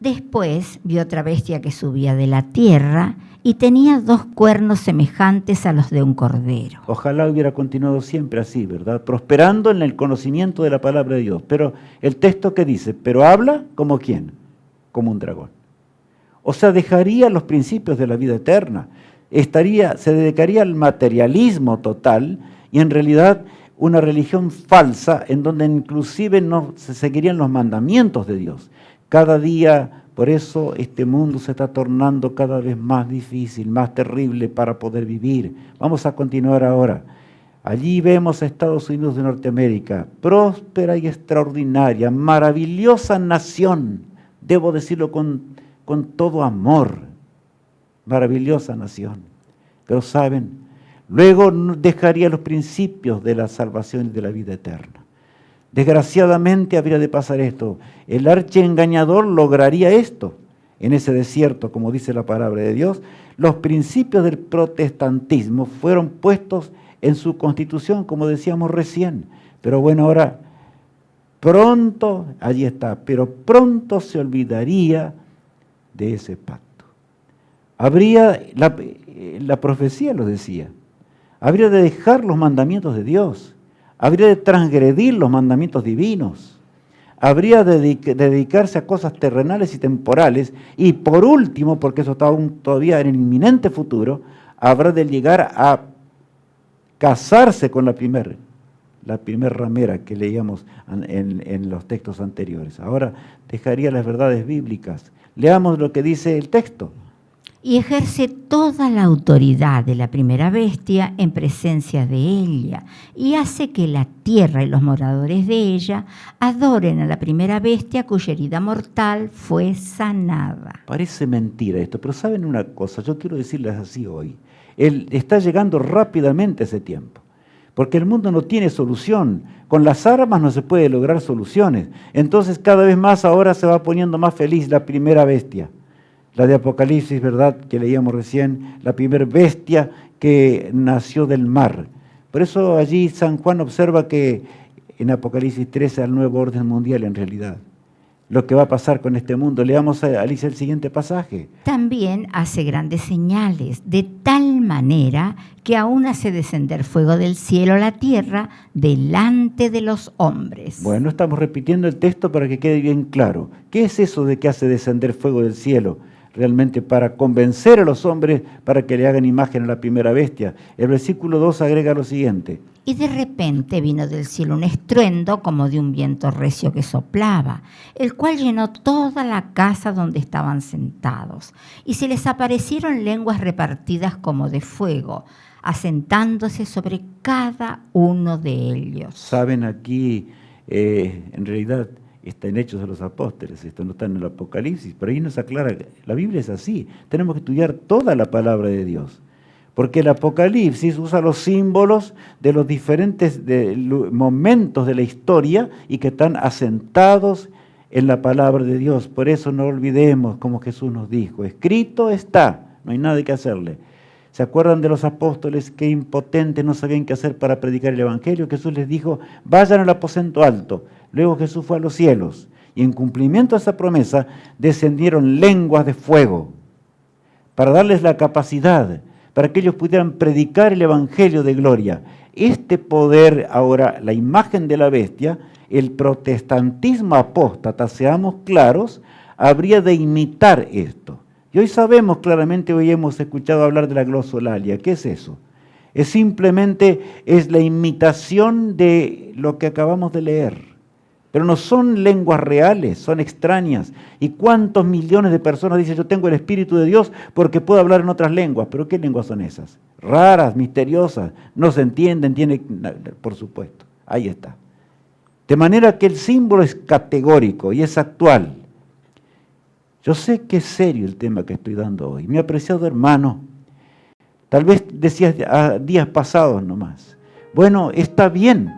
Después vi otra bestia que subía de la tierra y tenía 2 cuernos semejantes a los de un cordero. Ojalá hubiera continuado siempre así, ¿verdad? Prosperando en el conocimiento de la palabra de Dios. Pero el texto que dice, pero habla como ¿quién? Como un dragón. O sea, dejaría los principios de la vida eterna. Se dedicaría al materialismo total y en realidad una religión falsa en donde inclusive no se seguirían los mandamientos de Dios. Cada día, por eso este mundo se está tornando cada vez más difícil, más terrible para poder vivir. Vamos a continuar ahora. Allí vemos a Estados Unidos de Norteamérica, próspera y extraordinaria, maravillosa nación, debo decirlo con todo amor, maravillosa nación. Pero saben, luego dejaría los principios de la salvación y de la vida eterna. Desgraciadamente habría de pasar esto. El archiengañador lograría esto en ese desierto, como dice la palabra de Dios. Los principios del protestantismo fueron puestos en su constitución, como decíamos recién. Pero bueno, ahora pronto, allí está, pero pronto se olvidaría de ese pacto. Habría, la profecía lo decía, habría de dejar los mandamientos de Dios. Habría de transgredir los mandamientos divinos, habría de dedicarse a cosas terrenales y temporales, y por último, porque eso está aún todavía en el inminente futuro, habrá de llegar a casarse con la primer ramera que leíamos en los textos anteriores. Ahora dejaría las verdades bíblicas. Leamos lo que dice el texto. Y ejerce toda la autoridad de la primera bestia en presencia de ella, y hace que la tierra y los moradores de ella adoren a la primera bestia cuya herida mortal fue sanada. Parece mentira esto, pero ¿saben una cosa? Yo quiero decirles así hoy. Está llegando rápidamente ese tiempo, porque el mundo no tiene solución. Con las armas no se puede lograr soluciones. Entonces cada vez más ahora se va poniendo más feliz la primera bestia. La de Apocalipsis, ¿verdad?, que leíamos recién, la primera bestia que nació del mar. Por eso allí San Juan observa que en Apocalipsis 13 al nuevo orden mundial en realidad. Lo que va a pasar con este mundo. Leamos a Alicia el siguiente pasaje. También hace grandes señales, de tal manera que aún hace descender fuego del cielo a la tierra delante de los hombres. Bueno, estamos repitiendo el texto para que quede bien claro. ¿Qué es eso de que hace descender fuego del cielo? Realmente para convencer a los hombres para que le hagan imagen a la primera bestia. El versículo 2 agrega lo siguiente. Y de repente vino del cielo un estruendo como de un viento recio que soplaba, el cual llenó toda la casa donde estaban sentados. Y se les aparecieron lenguas repartidas como de fuego, asentándose sobre cada uno de ellos. Saben, aquí en realidad está en Hechos de los Apóstoles, esto no está en el Apocalipsis, pero ahí nos aclara, la Biblia es así, tenemos que estudiar toda la palabra de Dios, porque el Apocalipsis usa los símbolos de los diferentes momentos de la historia y que están asentados en la palabra de Dios. Por eso no olvidemos, como Jesús nos dijo, escrito está, no hay nada que hacerle. ¿Se acuerdan de los apóstoles que impotentes no sabían qué hacer para predicar el Evangelio? Jesús les dijo, vayan al aposento alto. Luego Jesús fue a los cielos y en cumplimiento a esa promesa descendieron lenguas de fuego para darles la capacidad, para que ellos pudieran predicar el Evangelio de gloria. Este poder, ahora, la imagen de la bestia, el protestantismo apóstata, seamos claros, habría de imitar esto. Y hoy sabemos claramente, hoy hemos escuchado hablar de la glosolalia. ¿Qué es eso? Es simplemente la imitación de lo que acabamos de leer. Pero no son lenguas reales, son extrañas. ¿Y cuántos millones de personas dicen, yo tengo el Espíritu de Dios porque puedo hablar en otras lenguas? ¿Pero qué lenguas son esas? Raras, misteriosas, no se entienden, por supuesto. Ahí está. De manera que el símbolo es categórico y es actual. Yo sé que es serio el tema que estoy dando hoy. Mi apreciado hermano, tal vez decías días pasados nomás. Bueno, está bien,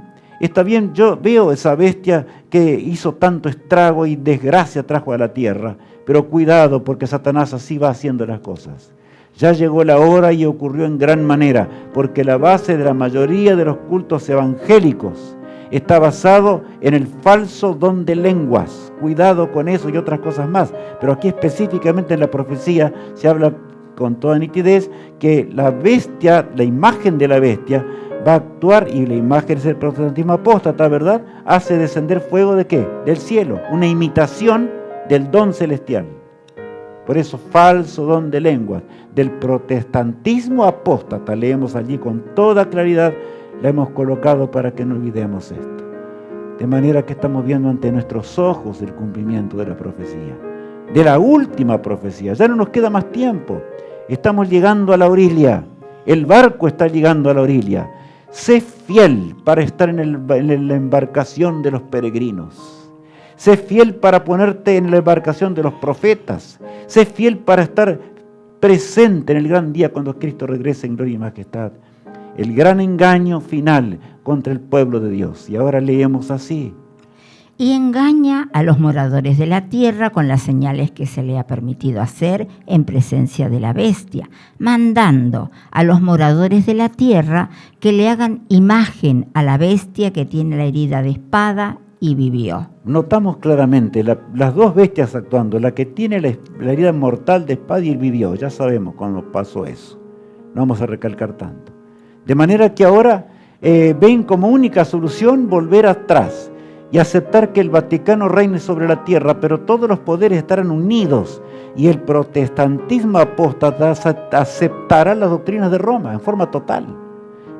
yo veo esa bestia que hizo tanto estrago y desgracia trajo a la tierra, pero cuidado porque Satanás así va haciendo las cosas. Ya llegó la hora y ocurrió en gran manera, porque la base de la mayoría de los cultos evangélicos está basado en el falso don de lenguas. Cuidado con eso y otras cosas más. Pero aquí específicamente en la profecía se habla con toda nitidez que la bestia, la imagen de la bestia, va a actuar, y la imagen es el protestantismo apóstata, ¿verdad? Hace descender fuego ¿de qué? Del cielo, una imitación del don celestial. Por eso, falso don de lenguas, del protestantismo apóstata, leemos allí con toda claridad, la hemos colocado para que no olvidemos esto. De manera que estamos viendo ante nuestros ojos el cumplimiento de la profecía, de la última profecía. Ya no nos queda más tiempo, estamos llegando a la orilla, el barco está llegando a la orilla. Sé fiel para estar en la embarcación de los peregrinos. Sé fiel para ponerte en la embarcación de los profetas. Sé fiel para estar presente en el gran día cuando Cristo regrese en gloria y majestad. El gran engaño final contra el pueblo de Dios. Y ahora leemos así. Y engaña a los moradores de la tierra con las señales que se le ha permitido hacer en presencia de la bestia, mandando a los moradores de la tierra que le hagan imagen a la bestia que tiene la herida de espada y vivió. Notamos claramente las dos bestias actuando, la que tiene la herida mortal de espada y el vivió. Ya sabemos cuando pasó eso. No vamos a recalcar tanto. De manera que ahora ven como única solución volver atrás y aceptar que el Vaticano reine sobre la tierra, pero todos los poderes estarán unidos y el protestantismo apóstata aceptará las doctrinas de Roma en forma total.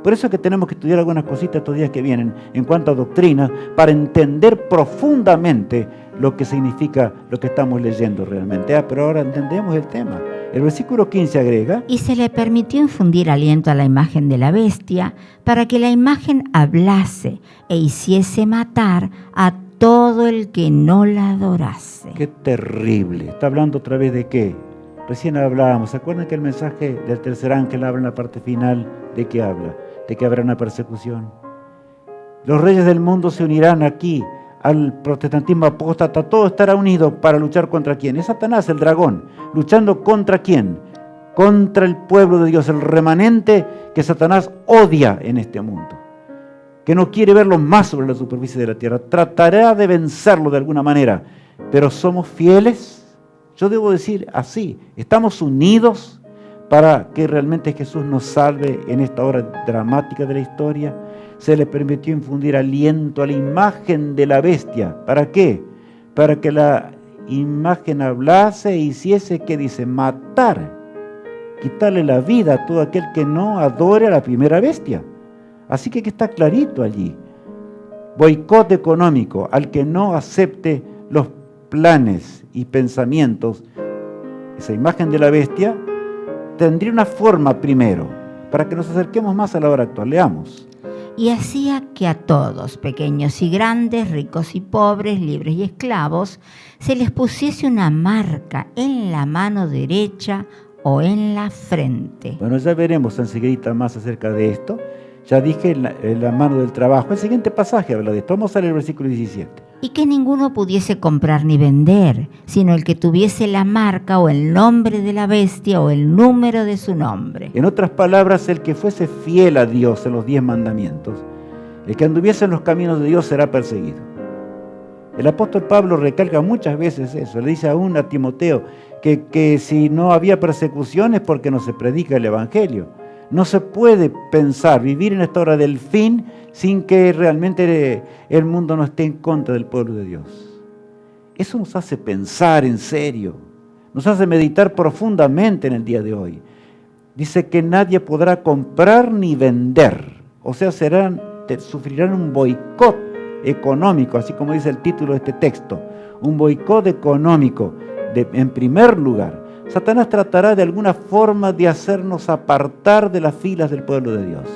Por eso es que tenemos que estudiar algunas cositas estos días que vienen en cuanto a doctrinas para entender profundamente lo que significa lo que estamos leyendo realmente. Pero ahora entendemos el tema. El versículo 15 agrega: y se le permitió infundir aliento a la imagen de la bestia para que la imagen hablase e hiciese matar a todo el que no la adorase. ¡Qué terrible! ¿Está hablando otra vez de qué? Recién hablábamos. ¿Se acuerdan que el mensaje del tercer ángel habla en la parte final? ¿De qué habla? De que habrá una persecución. Los reyes del mundo se unirán aquí al protestantismo apóstata, todo estará unido para luchar contra quién. Es Satanás, el dragón, luchando contra quién, contra el pueblo de Dios, el remanente que Satanás odia en este mundo, que no quiere verlo más sobre la superficie de la tierra. Tratará de vencerlo de alguna manera, pero somos fieles. Yo debo decir así, estamos unidos para que realmente Jesús nos salve en esta hora dramática de la historia. Se le permitió infundir aliento a la imagen de la bestia. ¿Para qué? Para que la imagen hablase e hiciese, ¿qué dice? Matar, quitarle la vida a todo aquel que no adore a la primera bestia. Así que está clarito allí. Boicot económico al que no acepte los planes y pensamientos. Esa imagen de la bestia tendría una forma primero, para que nos acerquemos más a la hora actual. Leamos. Y hacía que a todos, pequeños y grandes, ricos y pobres, libres y esclavos, se les pusiese una marca en la mano derecha o en la frente. Bueno, ya veremos enseguida más acerca de esto. Ya dije en la mano del trabajo. El siguiente pasaje habla de esto. Vamos a leer el versículo 17. y que ninguno pudiese comprar ni vender, sino el que tuviese la marca o el nombre de la bestia o el número de su nombre. En otras palabras, el que fuese fiel a Dios en los 10 mandamientos, el que anduviese en los caminos de Dios será perseguido. El apóstol Pablo recalca muchas veces eso. Le dice aún a Timoteo que si no había persecuciones porque no se predica el Evangelio. No se puede pensar, vivir en esta hora del fin sin que realmente el mundo no esté en contra del pueblo de Dios. Eso nos hace pensar en serio, nos hace meditar profundamente en el día de hoy. Dice que nadie podrá comprar ni vender, o sea, sufrirán un boicot económico, así como dice el título de este texto, un boicot económico en primer lugar. Satanás tratará de alguna forma de hacernos apartar de las filas del pueblo de Dios.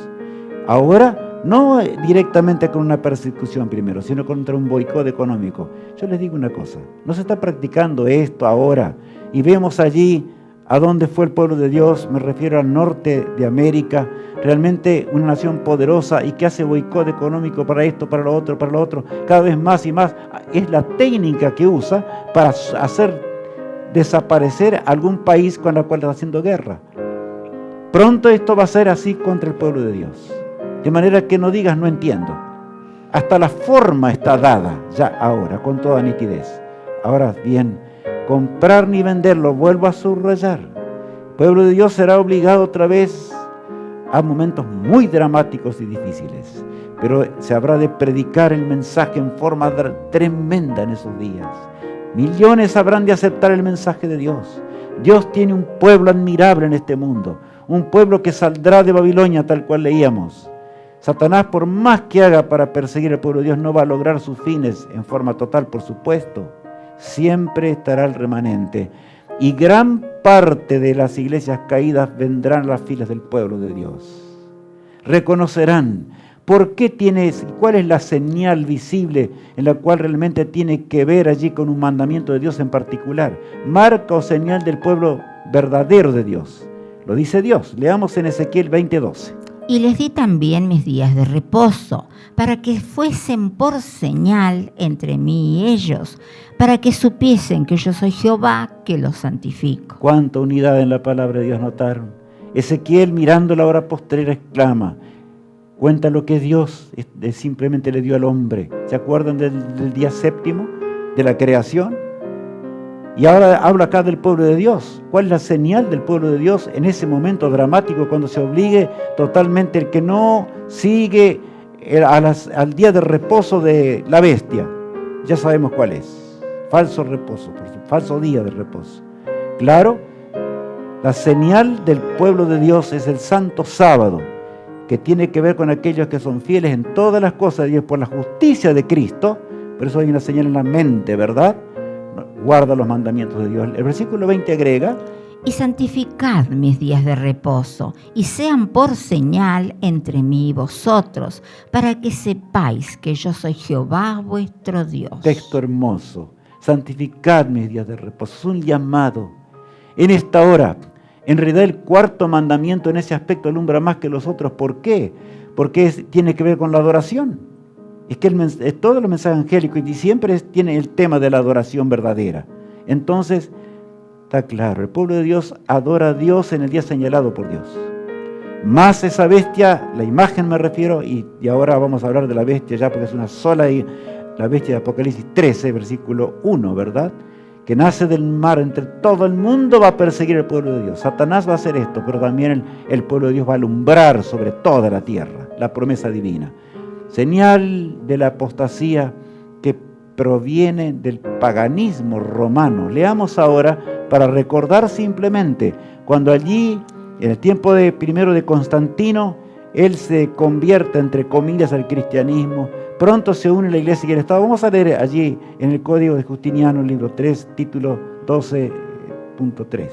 Ahora, no directamente con una persecución primero, sino contra un boicot económico. Yo les digo una cosa, no se está practicando esto ahora, y vemos allí a dónde fue el pueblo de Dios, me refiero al norte de América, realmente una nación poderosa y que hace boicot económico para esto, para lo otro, cada vez más y más. Es la técnica que usa para hacer desaparecer algún país con el cual está haciendo guerra. Pronto esto va a ser así contra el pueblo de Dios. De manera que no digas no entiendo. Hasta la forma está dada ya ahora, con toda nitidez. Ahora bien, comprar ni vender, lo vuelvo a subrayar. El pueblo de Dios será obligado otra vez a momentos muy dramáticos y difíciles. Pero se habrá de predicar el mensaje en forma tremenda en esos días. Millones habrán de aceptar el mensaje de Dios. Dios tiene un pueblo admirable en este mundo, un pueblo que saldrá de Babilonia tal cual leíamos. Satanás, por más que haga para perseguir al pueblo de Dios, no va a lograr sus fines en forma total, por supuesto. Siempre estará el remanente. Y gran parte de las iglesias caídas vendrán a las filas del pueblo de Dios. Reconocerán cuál es la señal visible en la cual realmente tiene que ver allí con un mandamiento de Dios en particular. Marca o señal del pueblo verdadero de Dios. Lo dice Dios. Leamos en Ezequiel 20:12. Y les di también mis días de reposo, para que fuesen por señal entre mí y ellos, para que supiesen que yo soy Jehová, que los santifico. Cuánta unidad en la palabra de Dios notaron. Ezequiel, mirando la hora postrera, exclama, cuenta lo que Dios simplemente le dio al hombre. ¿Se acuerdan del día séptimo, de la creación? Y ahora habla acá del pueblo de Dios. ¿Cuál es la señal del pueblo de Dios en ese momento dramático cuando se obligue totalmente el que no sigue al día de reposo de la bestia? Ya sabemos cuál es. Falso reposo, falso día de reposo. Claro, la señal del pueblo de Dios es el santo sábado, que tiene que ver con aquellos que son fieles en todas las cosas de Dios por la justicia de Cristo. Por eso hay una señal en la mente, ¿verdad? Guarda los mandamientos de Dios. El versículo 20 agrega: y santificad mis días de reposo, y sean por señal entre mí y vosotros, para que sepáis que yo soy Jehová vuestro Dios. Texto hermoso. Santificad mis días de reposo. Es un llamado. En esta hora, en realidad el cuarto mandamiento en ese aspecto alumbra más que los otros. ¿Por qué? Porque tiene que ver con la adoración. Es que todo el mensaje angélico y siempre tiene el tema de la adoración verdadera. Entonces, está claro, el pueblo de Dios adora a Dios en el día señalado por Dios. Más esa bestia, la imagen me refiero, y ahora vamos a hablar de la bestia ya porque es una sola, la bestia de Apocalipsis 13, versículo 1, ¿verdad? Que nace del mar, entre todo el mundo va a perseguir al pueblo de Dios. Satanás va a hacer esto, pero también el pueblo de Dios va a alumbrar sobre toda la tierra, la promesa divina. Señal de la apostasía que proviene del paganismo romano. Leamos ahora para recordar simplemente cuando allí, en el tiempo primero de Constantino, él se convierte entre comillas al cristianismo, pronto se une la iglesia y el Estado. Vamos a leer allí en el Código de Justiniano, libro 3, título 12.3.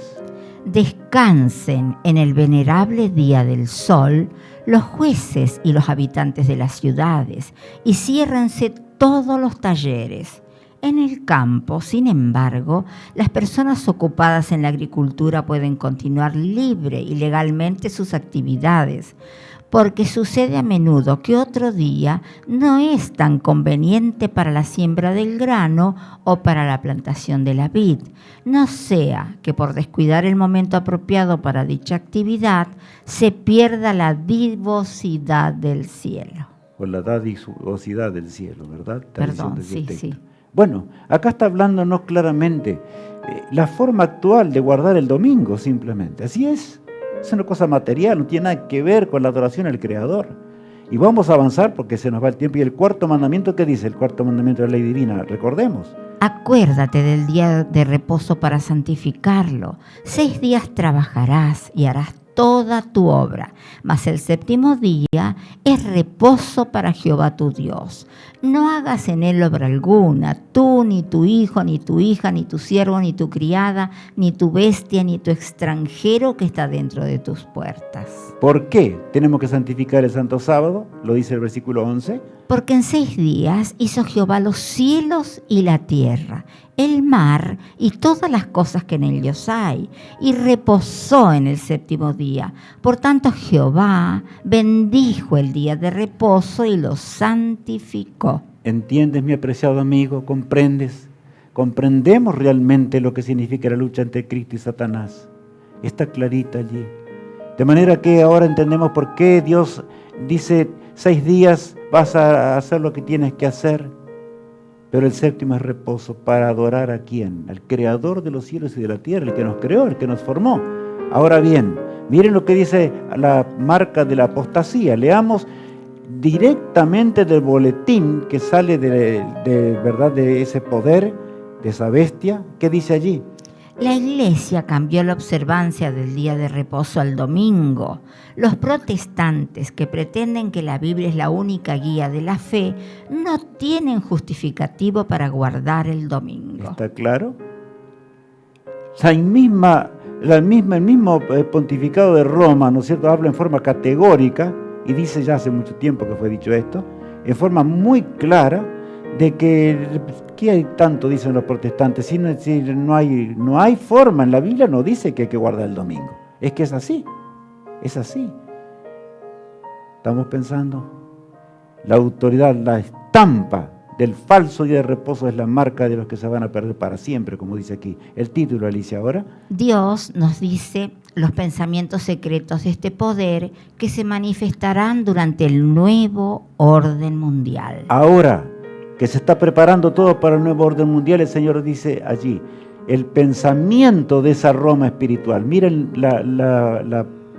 Descansen en el venerable día del sol los jueces y los habitantes de las ciudades, y ciérrense todos los talleres. En el campo, sin embargo, las personas ocupadas en la agricultura pueden continuar libre y legalmente sus actividades, porque sucede a menudo que otro día no es tan conveniente para la siembra del grano o para la plantación de la vid. No sea que por descuidar el momento apropiado para dicha actividad se pierda la dadivosidad del cielo. Por la dadivosidad del cielo, ¿verdad? Perdón, sí. Bueno, acá está hablándonos claramente la forma actual de guardar el domingo, simplemente. Así es una cosa material, no tiene nada que ver con la adoración al Creador. Y vamos a avanzar porque se nos va el tiempo. Y el cuarto mandamiento, ¿qué dice el cuarto mandamiento de la ley divina? Recordemos. Acuérdate del día de reposo para santificarlo. 6 días trabajarás y harás toda tu obra, mas el séptimo día es reposo para Jehová tu Dios. No hagas en él obra alguna, tú, ni tu hijo, ni tu hija, ni tu siervo, ni tu criada, ni tu bestia, ni tu extranjero que está dentro de tus puertas. ¿Por qué tenemos que santificar el santo sábado? Lo dice el versículo 11. Porque en 6 días hizo Jehová los cielos y la tierra, el mar y todas las cosas que en ellos hay, y reposó en el séptimo día. Por tanto, Jehová bendijo el día de reposo y lo santificó. ¿Entiendes, mi apreciado amigo? ¿Comprendes? ¿Comprendemos realmente lo que significa la lucha entre Cristo y Satanás? Está clarita allí. De manera que ahora entendemos por qué Dios dice: 6 días vas a hacer lo que tienes que hacer, pero el séptimo es reposo. ¿Para adorar a quién? Al Creador de los cielos y de la tierra, el que nos creó, el que nos formó. Ahora bien, miren lo que dice la marca de la apostasía. Leamos directamente del boletín que sale ¿verdad?, de ese poder, de esa bestia. ¿Qué dice allí? La Iglesia cambió la observancia del día de reposo al domingo. Los protestantes que pretenden que la Biblia es la única guía de la fe no tienen justificativo para guardar el domingo. ¿Está claro? El mismo pontificado de Roma, ¿no es cierto?, habla en forma categórica, y dice, ya hace mucho tiempo que fue dicho esto, en forma muy clara, de que, ¿qué hay tanto, dicen los protestantes? Si no hay forma, en la Biblia no dice que hay que guardar el domingo. Es que es así. Estamos pensando, la autoridad, la estampa del falso día de reposo es la marca de los que se van a perder para siempre, como dice aquí. El título, Alicia, ahora. Dios nos dice los pensamientos secretos de este poder que se manifestarán durante el nuevo orden mundial. Ahora que se está preparando todo para el nuevo orden mundial, el Señor dice allí, el pensamiento de esa Roma espiritual. Miren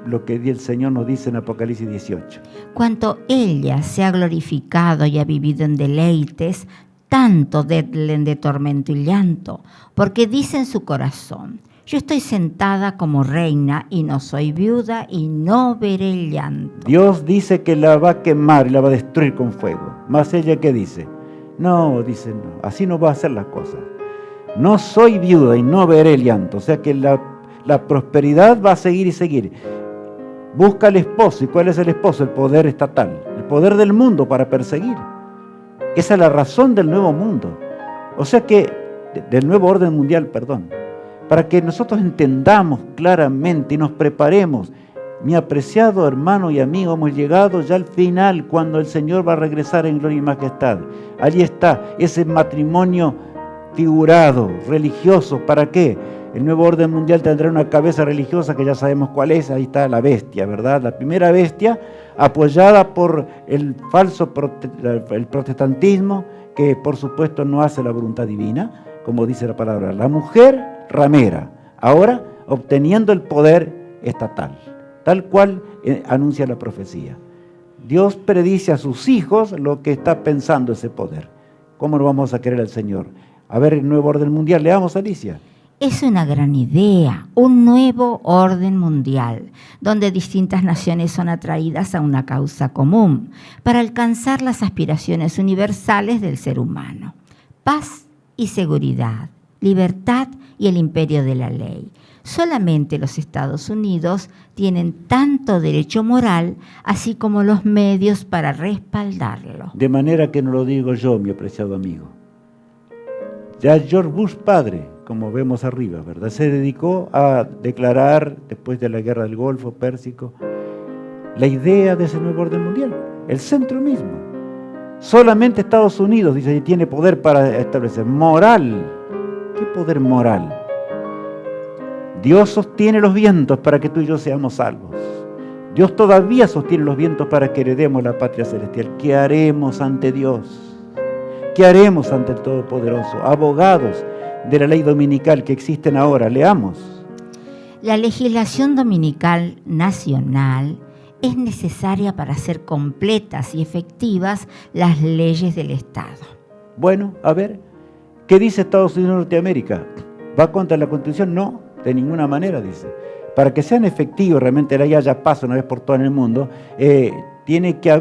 lo que el Señor nos dice en Apocalipsis 18. Cuanto ella se ha glorificado y ha vivido en deleites, tanto denle de tormento y llanto, porque dice en su corazón: yo estoy sentada como reina y no soy viuda y no veré el llanto. Dios dice que la va a quemar y la va a destruir con fuego. Más ella, ¿qué dice? No, dice, no, así no va a ser las cosas. No soy viuda y no veré el llanto. O sea que la prosperidad va a seguir y seguir. Busca al esposo. ¿Y cuál es el esposo? El poder estatal, el poder del mundo para perseguir. Esa es la razón del nuevo mundo. O sea que, del nuevo orden mundial, perdón. Para que nosotros entendamos claramente y nos preparemos. Mi apreciado hermano y amigo, hemos llegado ya al final, cuando el Señor va a regresar en gloria y majestad. Allí está ese matrimonio figurado, religioso. ¿Para qué? El nuevo orden mundial tendrá una cabeza religiosa que ya sabemos cuál es. Ahí está la bestia, ¿verdad? La primera bestia, apoyada por el falso el protestantismo, que por supuesto no hace la voluntad divina, como dice la palabra. La mujer ramera, ahora obteniendo el poder estatal, tal cual anuncia la profecía. Dios predice a sus hijos lo que está pensando ese poder. ¿Cómo no vamos a querer al Señor? A ver, el nuevo orden mundial. Leamos, Alicia. Es una gran idea, un nuevo orden mundial, donde distintas naciones son atraídas a una causa común para alcanzar las aspiraciones universales del ser humano: paz y seguridad, libertad y el imperio de la ley. Solamente los Estados Unidos tienen tanto derecho moral, así como los medios para respaldarlo. De manera que no lo digo yo, mi apreciado amigo. Ya George Bush padre, como vemos arriba, ¿verdad?, se dedicó a declarar, después de la guerra del Golfo Pérsico, la idea de ese nuevo orden mundial, el centro mismo. Solamente Estados Unidos, dice, tiene poder para establecer moral. ¿Qué poder moral? Dios sostiene los vientos para que tú y yo seamos salvos. Dios todavía sostiene los vientos para que heredemos la patria celestial. ¿Qué haremos ante Dios? ¿Qué haremos ante el Todopoderoso? Abogados de la ley dominical que existen ahora, leamos. La legislación dominical nacional es necesaria para hacer completas y efectivas las leyes del Estado. Bueno, a ver, ¿qué dice Estados Unidos de Norteamérica? ¿Va contra la Constitución? No, de ninguna manera, dice. Para que sean efectivos, realmente la ley haya paso una vez por todo en el mundo, tiene que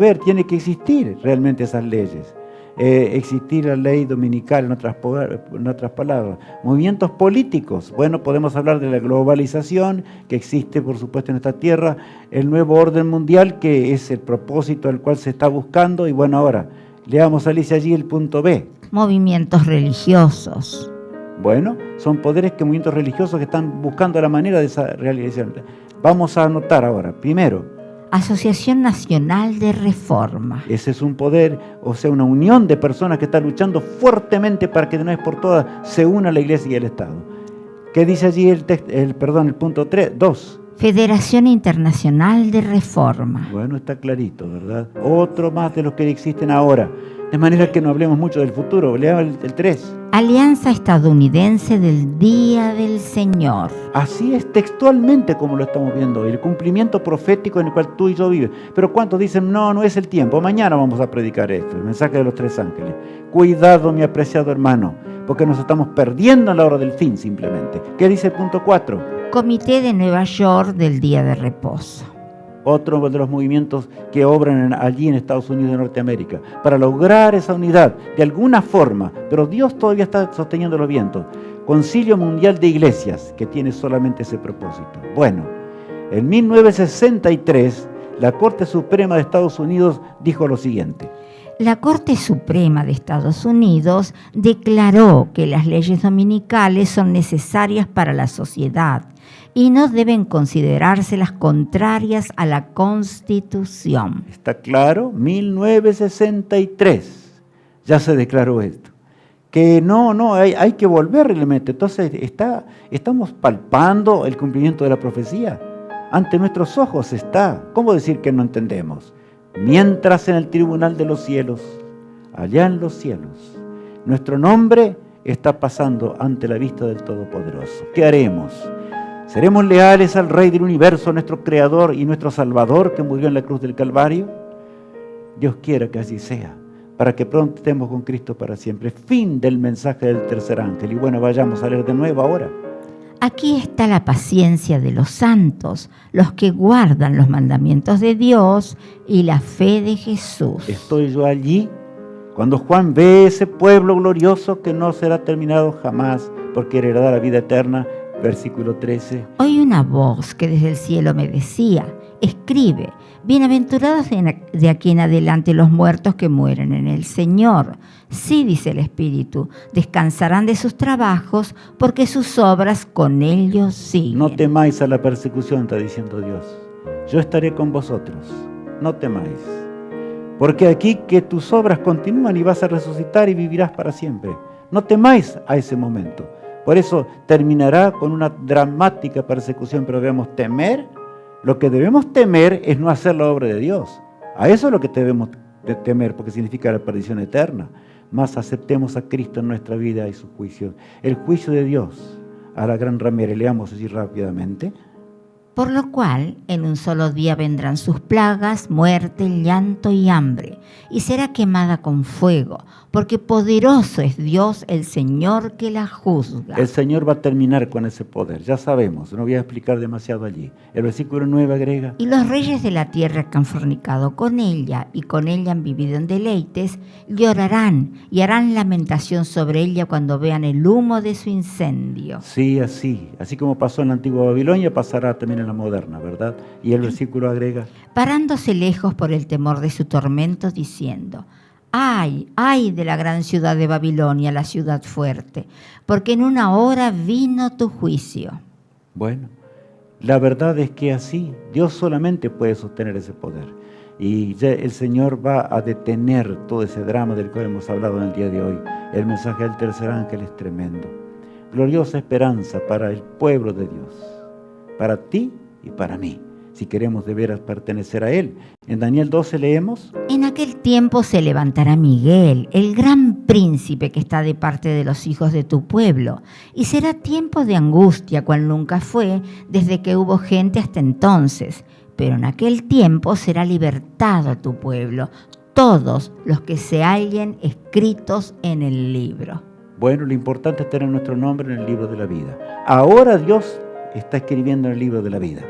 existir realmente esas leyes. Existir la ley dominical, en otras palabras. Movimientos políticos. Bueno, podemos hablar de la globalización que existe, por supuesto, en esta tierra, el nuevo orden mundial, que es el propósito al cual se está buscando. Y bueno, ahora, leamos, Alicia, allí el punto B. Movimientos religiosos. Bueno, son movimientos religiosos que están buscando la manera de esa realización. Vamos a anotar ahora, primero, Asociación Nacional de Reforma. Ese es un poder, o sea, una unión de personas que están luchando fuertemente para que de una vez por todas se una la Iglesia y el Estado. ¿Qué dice allí el punto 2? Federación Internacional de Reforma. Bueno, está clarito, ¿verdad? Otro más de los que existen ahora. De manera que no hablemos mucho del futuro. Leamos el 3. Alianza Estadounidense del Día del Señor. Así es textualmente como lo estamos viendo hoy, el cumplimiento profético en el cual tú y yo vives. Pero ¿cuántos dicen, no es el tiempo, mañana vamos a predicar esto? El mensaje de los 3 ángeles. Cuidado, mi apreciado hermano, porque nos estamos perdiendo en la hora del fin simplemente. ¿Qué dice el punto 4? Comité de Nueva York del Día de Reposo. Otro de los movimientos que obran allí en Estados Unidos de Norteamérica, para lograr esa unidad de alguna forma, pero Dios todavía está sosteniendo los vientos. Concilio Mundial de Iglesias, que tiene solamente ese propósito. Bueno, en 1963, la Corte Suprema de Estados Unidos dijo lo siguiente. La Corte Suprema de Estados Unidos declaró que las leyes dominicales son necesarias para la sociedad y no deben considerarse las contrarias a la Constitución. ¿Está claro? 1963 ya se declaró esto. Que hay que volver realmente. Entonces estamos palpando el cumplimiento de la profecía. Ante nuestros ojos está. ¿Cómo decir que no entendemos? Mientras en el tribunal de los cielos, allá en los cielos, nuestro nombre está pasando ante la vista del Todopoderoso. ¿Qué haremos? ¿Seremos leales al Rey del Universo, nuestro Creador y nuestro Salvador que murió en la cruz del Calvario? Dios quiera que así sea, para que pronto estemos con Cristo para siempre. Fin del mensaje del tercer ángel. Y bueno, vayamos a leer de nuevo ahora. Aquí está la paciencia de los santos, los que guardan los mandamientos de Dios y la fe de Jesús. Estoy yo allí cuando Juan ve ese pueblo glorioso que no será terminado jamás porque heredará la vida eterna. Versículo 13. Oí una voz que desde el cielo me decía, escribe, bienaventurados de aquí en adelante los muertos que mueren en el Señor. Sí, dice el Espíritu, descansarán de sus trabajos porque sus obras con ellos siguen. No temáis a la persecución, está diciendo Dios. Yo estaré con vosotros, no temáis. Porque aquí que tus obras continúan y vas a resucitar y vivirás para siempre. No temáis a ese momento. Por eso terminará con una dramática persecución, pero debemos temer. Lo que debemos temer es no hacer la obra de Dios. A eso es lo que debemos temer, porque significa la perdición eterna. Más aceptemos a Cristo en nuestra vida y su juicio. El juicio de Dios a la gran ramera. Leamos así rápidamente. Por lo cual, en un solo día vendrán sus plagas, muerte, llanto y hambre, y será quemada con fuego, porque poderoso es Dios, el Señor que la juzga. El Señor va a terminar con ese poder, ya sabemos, no voy a explicar demasiado allí. El versículo 9 agrega. Y los reyes de la tierra que han fornicado con ella, y con ella han vivido en deleites, llorarán y harán lamentación sobre ella cuando vean el humo de su incendio. Sí, así como pasó en la antigua Babilonia, pasará también en la moderna, ¿verdad? Y el versículo agrega. Parándose lejos por el temor de su tormento, diciendo, ¡ay de la gran ciudad de Babilonia, la ciudad fuerte! Porque en una hora vino tu juicio. Bueno, La verdad es que así, Dios solamente puede sostener ese poder. Y ya el Señor va a detener todo ese drama del cual hemos hablado en el día de hoy. El mensaje del tercer ángel es tremendo. Gloriosa esperanza para el pueblo de Dios, para ti y para mí, si queremos de veras pertenecer a Él. En Daniel 12 leemos: En aquel tiempo se levantará Miguel, el gran príncipe que está de parte de los hijos de tu pueblo, y será tiempo de angustia, cual nunca fue, desde que hubo gente hasta entonces. Pero en aquel tiempo será libertado tu pueblo, todos los que se hallen escritos en el libro. Bueno, lo importante es tener nuestro nombre en el libro de la vida. Ahora Dios está escribiendo en el libro de la vida.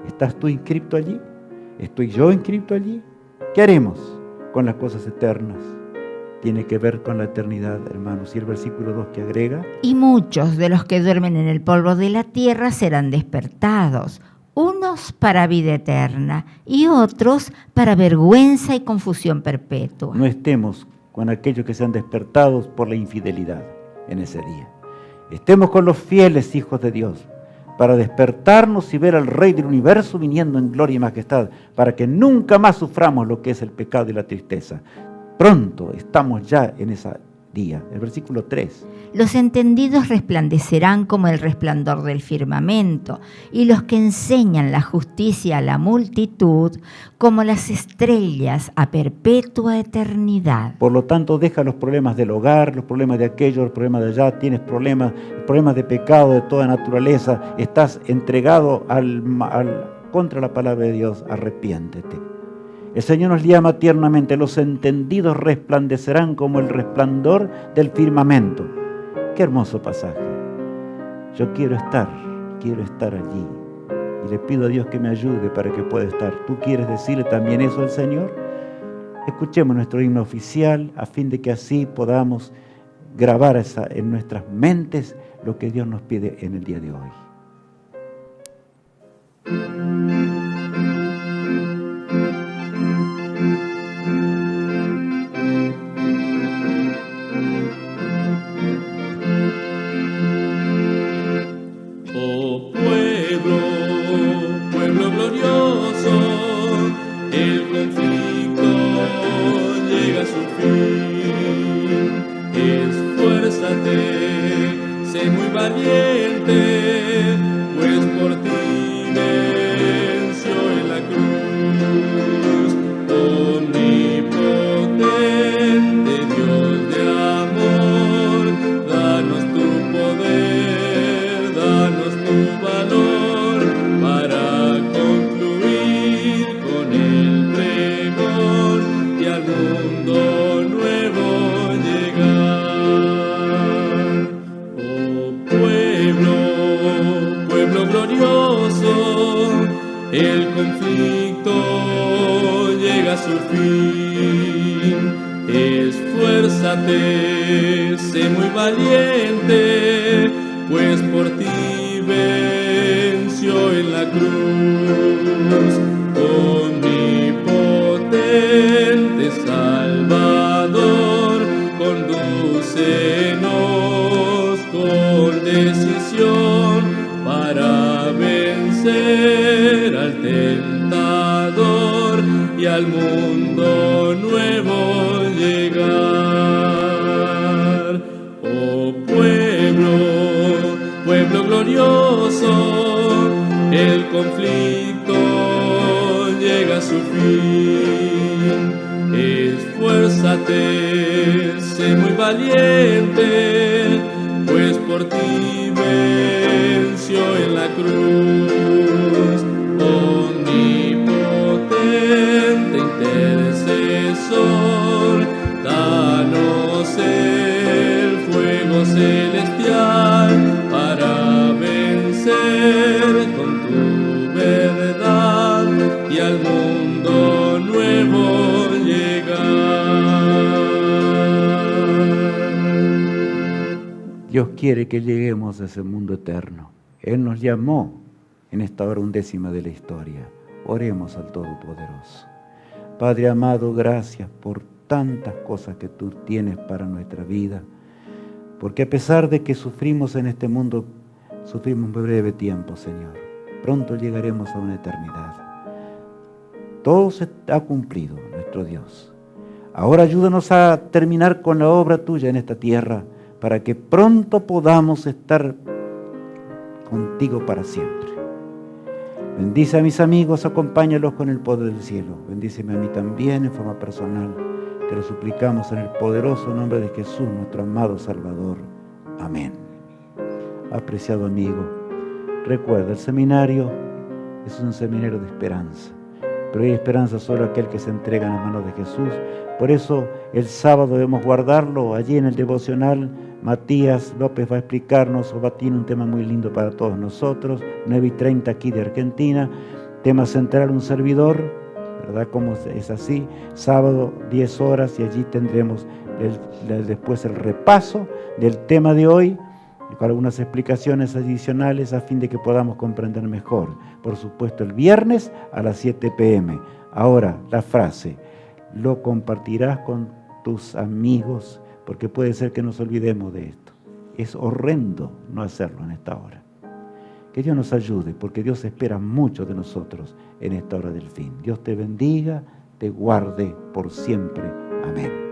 ¿Estás tú inscrito allí? ¿Estoy yo inscrito allí? ¿Qué haremos con las cosas eternas? Tiene que ver con la eternidad, hermanos. Y el versículo 2 que agrega: Y muchos de los que duermen en el polvo de la tierra serán despertados, unos para vida eterna y otros para vergüenza y confusión perpetua. No estemos con aquellos que sean despertados por la infidelidad en ese día. Estemos con los fieles hijos de Dios, para despertarnos y ver al Rey del universo viniendo en gloria y majestad, para que nunca más suframos lo que es el pecado y la tristeza. Pronto estamos ya en ese día. El versículo 3. Los entendidos resplandecerán como el resplandor del firmamento, y los que enseñan la justicia a la multitud como las estrellas a perpetua eternidad. Por lo tanto, deja los problemas del hogar, los problemas de aquello, los problemas de allá. Tienes problemas de pecado de toda naturaleza. Estás entregado contra la palabra de Dios. Arrepiéntete. El Señor nos llama tiernamente: los entendidos resplandecerán como el resplandor del firmamento. Qué hermoso pasaje. Yo quiero estar allí. Y le pido a Dios que me ayude para que pueda estar. ¿Tú quieres decirle también eso al Señor? Escuchemos nuestro himno oficial a fin de que así podamos grabar en nuestras mentes lo que Dios nos pide en el día de hoy. Sé muy valiente, pues por ti venció en la cruz. Omnipotente Dios de amor, danos tu poder, danos tu valor, para concluir con el pregón y al mundo nuevo llegar. Glorioso, el conflicto llega a su fin. Esfuérzate, sé muy valiente, pues por ti venció en la cruz. Omnipotente Salvador, condúcenos con decisión para vencer al tentador y al mundo nuevo llegar. Oh pueblo glorioso, el conflicto llega a su fin. Esfuérzate, sé muy valiente, pues por ti venció en la cruz. Omnipotente intercesor, danos el fuego celestial para vencer con tu verdad y al mundo nuevo llegar. Dios quiere que lleguemos a ese mundo eterno. Él nos llamó en esta hora 11ª de la historia. Oremos al Todopoderoso. Padre amado, gracias por tantas cosas que tú tienes para nuestra vida. Porque a pesar de que sufrimos en este mundo, sufrimos un breve tiempo, Señor. pronto llegaremos a una eternidad. Todo se ha cumplido, nuestro Dios. Ahora ayúdanos a terminar con la obra tuya en esta tierra, para que pronto podamos estar contigo para siempre. Bendice a mis amigos, acompáñalos con el poder del cielo. Bendíceme a mí también en forma personal. Te lo suplicamos en el poderoso nombre de Jesús, nuestro amado Salvador. Amén. Apreciado amigo, recuerda, el seminario es un seminario de esperanza. Pero hay esperanza solo aquel que se entrega en las manos de Jesús. Por eso el sábado debemos guardarlo. Allí en el devocional, Matías López va a explicarnos, o va a tener un tema muy lindo para todos nosotros, 9:30 aquí de Argentina. Tema central, un servidor, ¿verdad? Como es así. Sábado, 10 horas, y allí tendremos después el repaso del tema de hoy, con algunas explicaciones adicionales a fin de que podamos comprender mejor. Por supuesto, el viernes a las 7 p.m. Ahora, la frase, lo compartirás con tus amigos, porque puede ser que nos olvidemos de esto. Es horrendo no hacerlo en esta hora. Que Dios nos ayude, porque Dios espera mucho de nosotros en esta hora del fin. Dios te bendiga, te guarde por siempre. Amén.